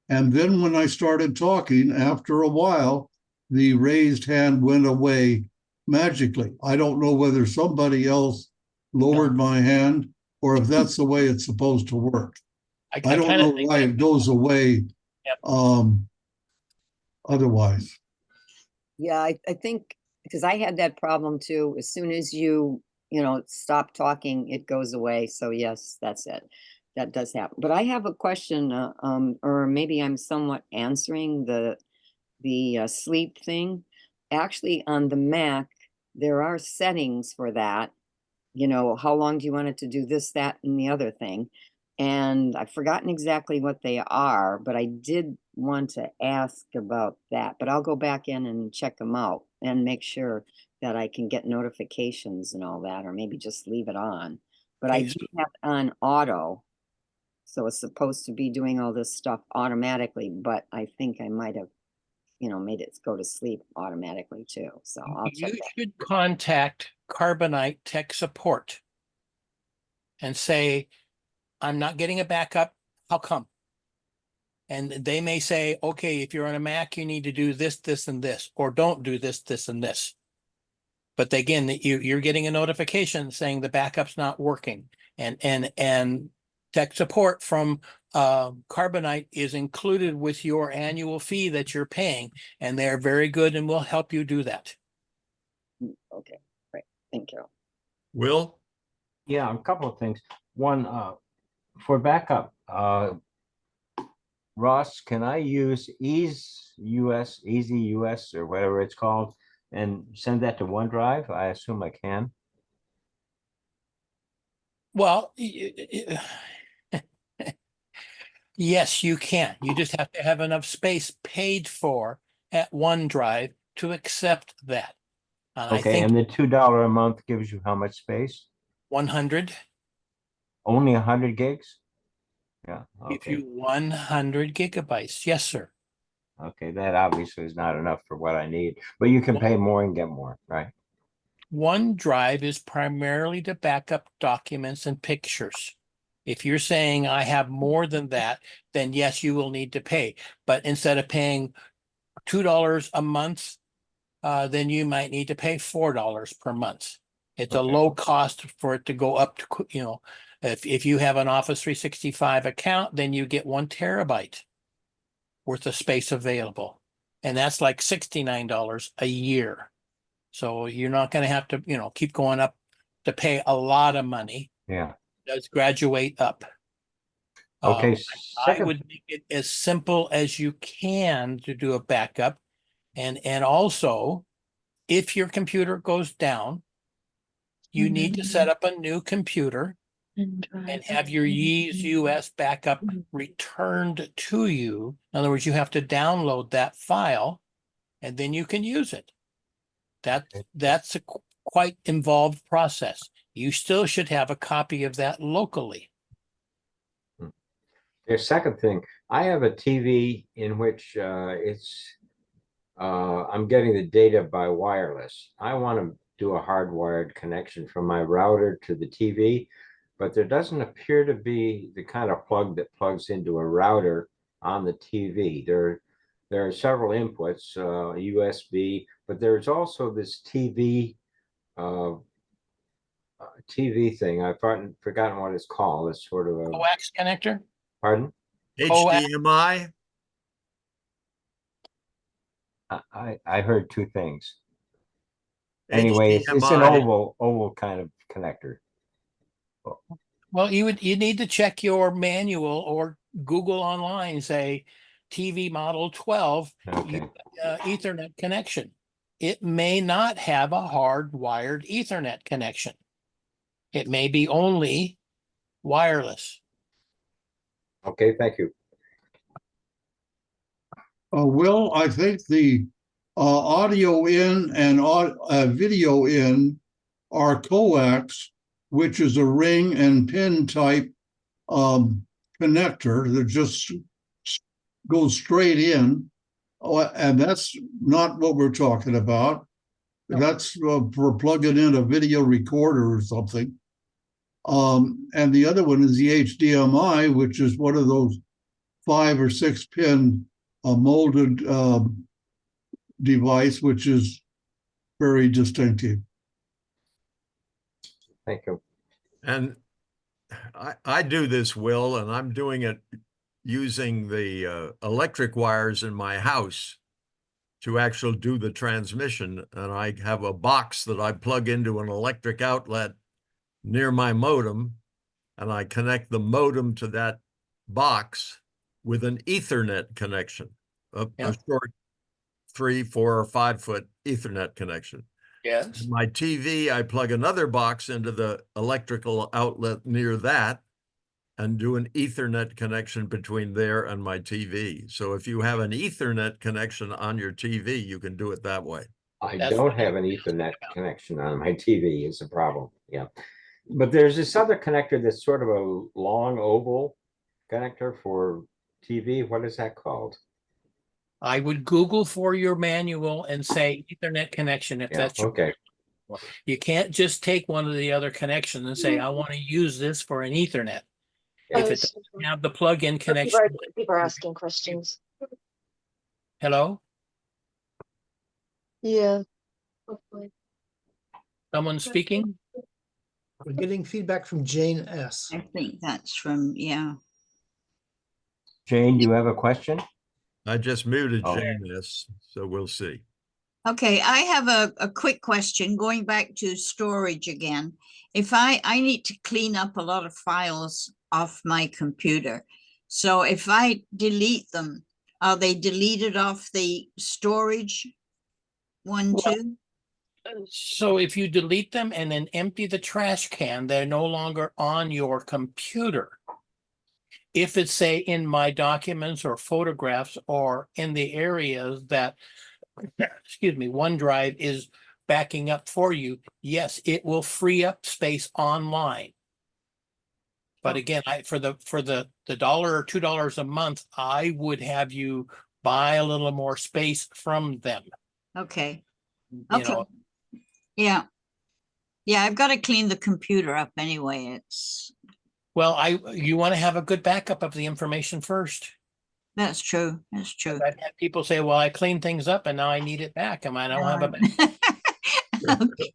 And then when I started talking, after a while, the raised hand went away magically. I don't know whether somebody else lowered my hand or if that's the way it's supposed to work. I don't know why it goes away otherwise. Yeah, I think because I had that problem too. As soon as you stop talking, it goes away. So yes, that's it. That does happen. But I have a question, or maybe I'm somewhat answering the sleep thing. Actually, on the Mac, there are settings for that. How long do you want it to do this, that, and the other thing? And I've forgotten exactly what they are, but I did want to ask about that. But I'll go back in and check them out and make sure that I can get notifications and all that, or maybe just leave it on. But I do have it on auto. So it's supposed to be doing all this stuff automatically, but I think I might have, made it go to sleep automatically too. So I'll check You that. should contact Carbonite Tech Support and say, I'm not getting a backup. How come? And they may say, okay, if you're on a Mac, you need to do this, this, and this, or don't do this, this, and this. But again, you're getting a notification saying the backup's not working, and tech support from Carbonite is included with your annual fee that you're paying, and they're very good and will help you do that. Okay, great. Thank you. Will? Yeah, a couple of things. One, for backup, Ross, can I use Easy US or whatever it's called and send that to OneDrive? I assume I can. Well, yes, you can. You just have to have enough space paid for at OneDrive to accept that. And I Okay, think and the $2 a month gives you how much space? 100. Only 100 gigs? Yeah, Give okay. you 100 gigabytes. Yes, sir. Okay, that obviously is not enough for what I need, but you can pay more and get more, right? OneDrive is primarily to back up documents and pictures. If you're saying I have more than that, then yes, you will need to pay. But instead of paying $2 a month, then you might need to pay $4 per month. It's a low cost for it to go up to, if you have an Office 365 account, then you get 1 terabyte worth of space available. And that's like $69 a year. So you're not going to have to, keep going up to pay a lot of money. Yeah. It does graduate up. Okay, I would make it as simple as you can to do a backup. And also, if your computer goes down, you need to set up a new computer and have your Yeez US backup returned to you. In other words, you have to download that file and then you can use it. That's a quite involved process. You still should have a copy of that locally. The second thing, I have a TV in which I'm getting the data by wireless. I want to do a hardwired connection from my router to the TV, but there doesn't appear to be the kind of plug that plugs into a router on the TV. There are several inputs, USB, but there's also this TV thing. I've forgotten what it's called. It's sort of a Coax connector? pardon? HDMI? I heard two things. Anyway, it's an oval kind of connector. Well, you need to check your manual or Google online, say, TV model 12 Okay. Ethernet connection. It may not have a hardwired Ethernet connection. It may be only wireless. Okay, thank you. Will, I think the audio in and video in are coax, which is a ring and pin type connector that just goes straight in. And that's not what we're talking about. No. That's for plugging in a video recorder or something. And the other one is the HDMI, which is one of those 5 or 6 pin molded device, which is very distinctive. Thank you. And I do this, Will, and I'm doing it using the electric wires in my house to actually do the transmission. And I have a box that I plug into an electric outlet near my modem, and I connect the modem to that box with an Ethernet connection, a short 3, 4, or 5 foot Ethernet connection. Yes. My TV, I plug another box into the electrical outlet near that and do an Ethernet connection between there and my TV. So if you have an Ethernet connection on your TV, you can do it that way. I don't have an Ethernet connection on my TV is a problem. Yeah. But there's this other connector that's sort of a long oval connector for TV. What is that called? I would Google for your manual and say Ethernet connection if Yeah, that's your okay. You can't just take one of the other connections and say, I want to use this for an Ethernet. If it doesn't have the plug-in connection. People are asking questions. Hello? Yeah. Hopefully. Someone speaking? We're getting feedback from Jane S. I think that's from, yeah. Jane, do you have a question? I just muted Oh. Jane S, so we'll see. Okay, I have a quick question going back to storage again. If I need to clean up a lot of files off my computer. So if I delete them, are they deleted off the storage one too? So if you delete them and then empty the trash can, they're no longer on your computer. If it's, say, in my documents or photographs or in the areas that, excuse me, OneDrive is backing up for you, yes, it will free up space online. But again, for the $1 or $2 a month, I would have you buy a little more space from them. Okay. You Okay. know, Yeah. Yeah, I've got to clean the computer up anyway. It's well, you want to have a good backup of the information first. That's true. That's true. I've had people say, well, I cleaned things up and now I need it back. And I don't have a Okay.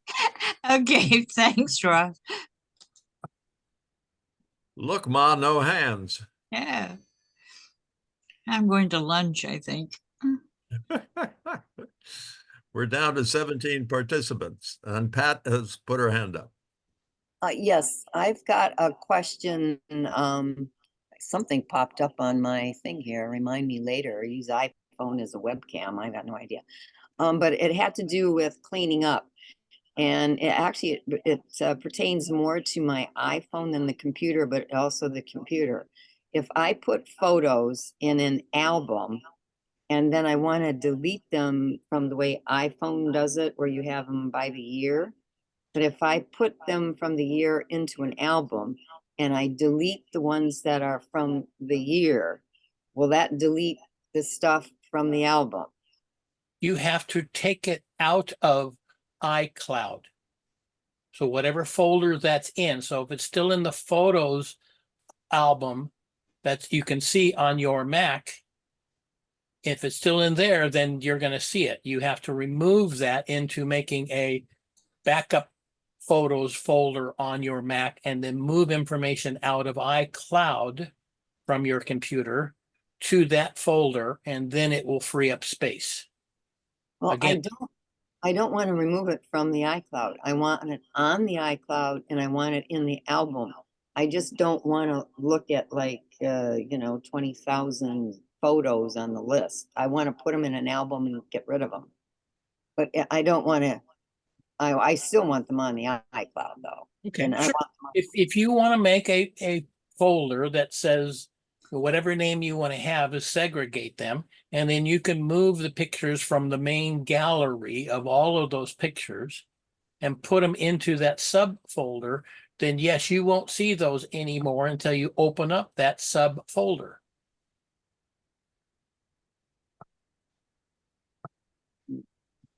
Okay, thanks, Ross. Look, Ma, no hands. Yeah. I'm going to lunch, I think. We're down to 17 participants, and Pat has put her hand up. Yes, I've got a question. Something popped up on my thing here. Remind me later. I use iPhone as a webcam. I got no idea. But it had to do with cleaning up. And it actually, it pertains more to my iPhone than the computer, but also the computer. If I put photos in an album and then I want to delete them from the way iPhone does it, where you have them by the year, but if I put them from the year into an album and I delete the ones that are from the year, will that delete the stuff from the album? You have to take it out of iCloud. So whatever folder that's in. So if it's still in the photos album that you can see on your Mac, if it's still in there, then you're going to see it. You have to remove that into making a backup photos folder on your Mac and then move information out of iCloud from your computer to that folder, and then it will free up space. Well, Again, I don't want to remove it from the iCloud. I want it on the iCloud and I want it in the album. I just don't want to look at like, 20,000 photos on the list. I want to put them in an album and get rid of them. But I don't want to, I still want them on the iCloud though. Okay, And I sure. want them on- If you want to make a folder that says whatever name you want to have, is segregate them, and then you can move the pictures from the main gallery of all of those pictures and put them into that subfolder, then yes, you won't see those anymore until you open up that subfolder.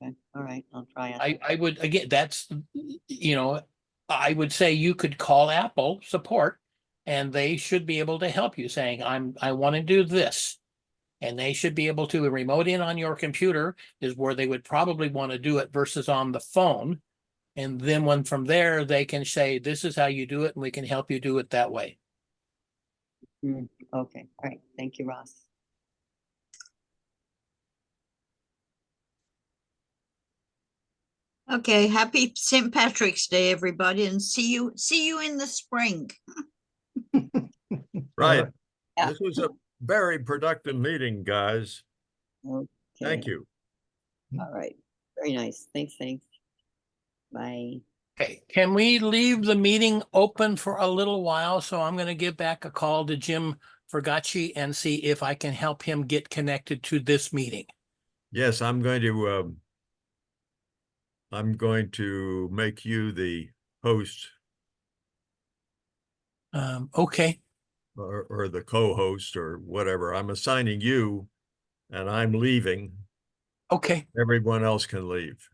Okay, all right, I'll try it. I would, again, that's, I would say you could call Apple support and they should be able to help you saying, I want to do this. And they should be able to remote in on your computer is where they would probably want to do it versus on the phone. And then when from there, they can say, this is how you do it and we can help you do it that way. Okay, all right, thank you, Ross. Okay, happy St. Patrick's Day, everybody, and see you in the spring. Right. Yeah. This was a very productive meeting, guys. Thank Okay, you. all right, very nice, thanks. Bye. Okay, can we leave the meeting open for a little while? So I'm going to give back a call to Jim Fergacci and see if I can help him get connected to this meeting. Yes, I'm going to make you the host Okay, or the co-host or whatever. I'm assigning you and I'm leaving. okay. Everyone else can leave.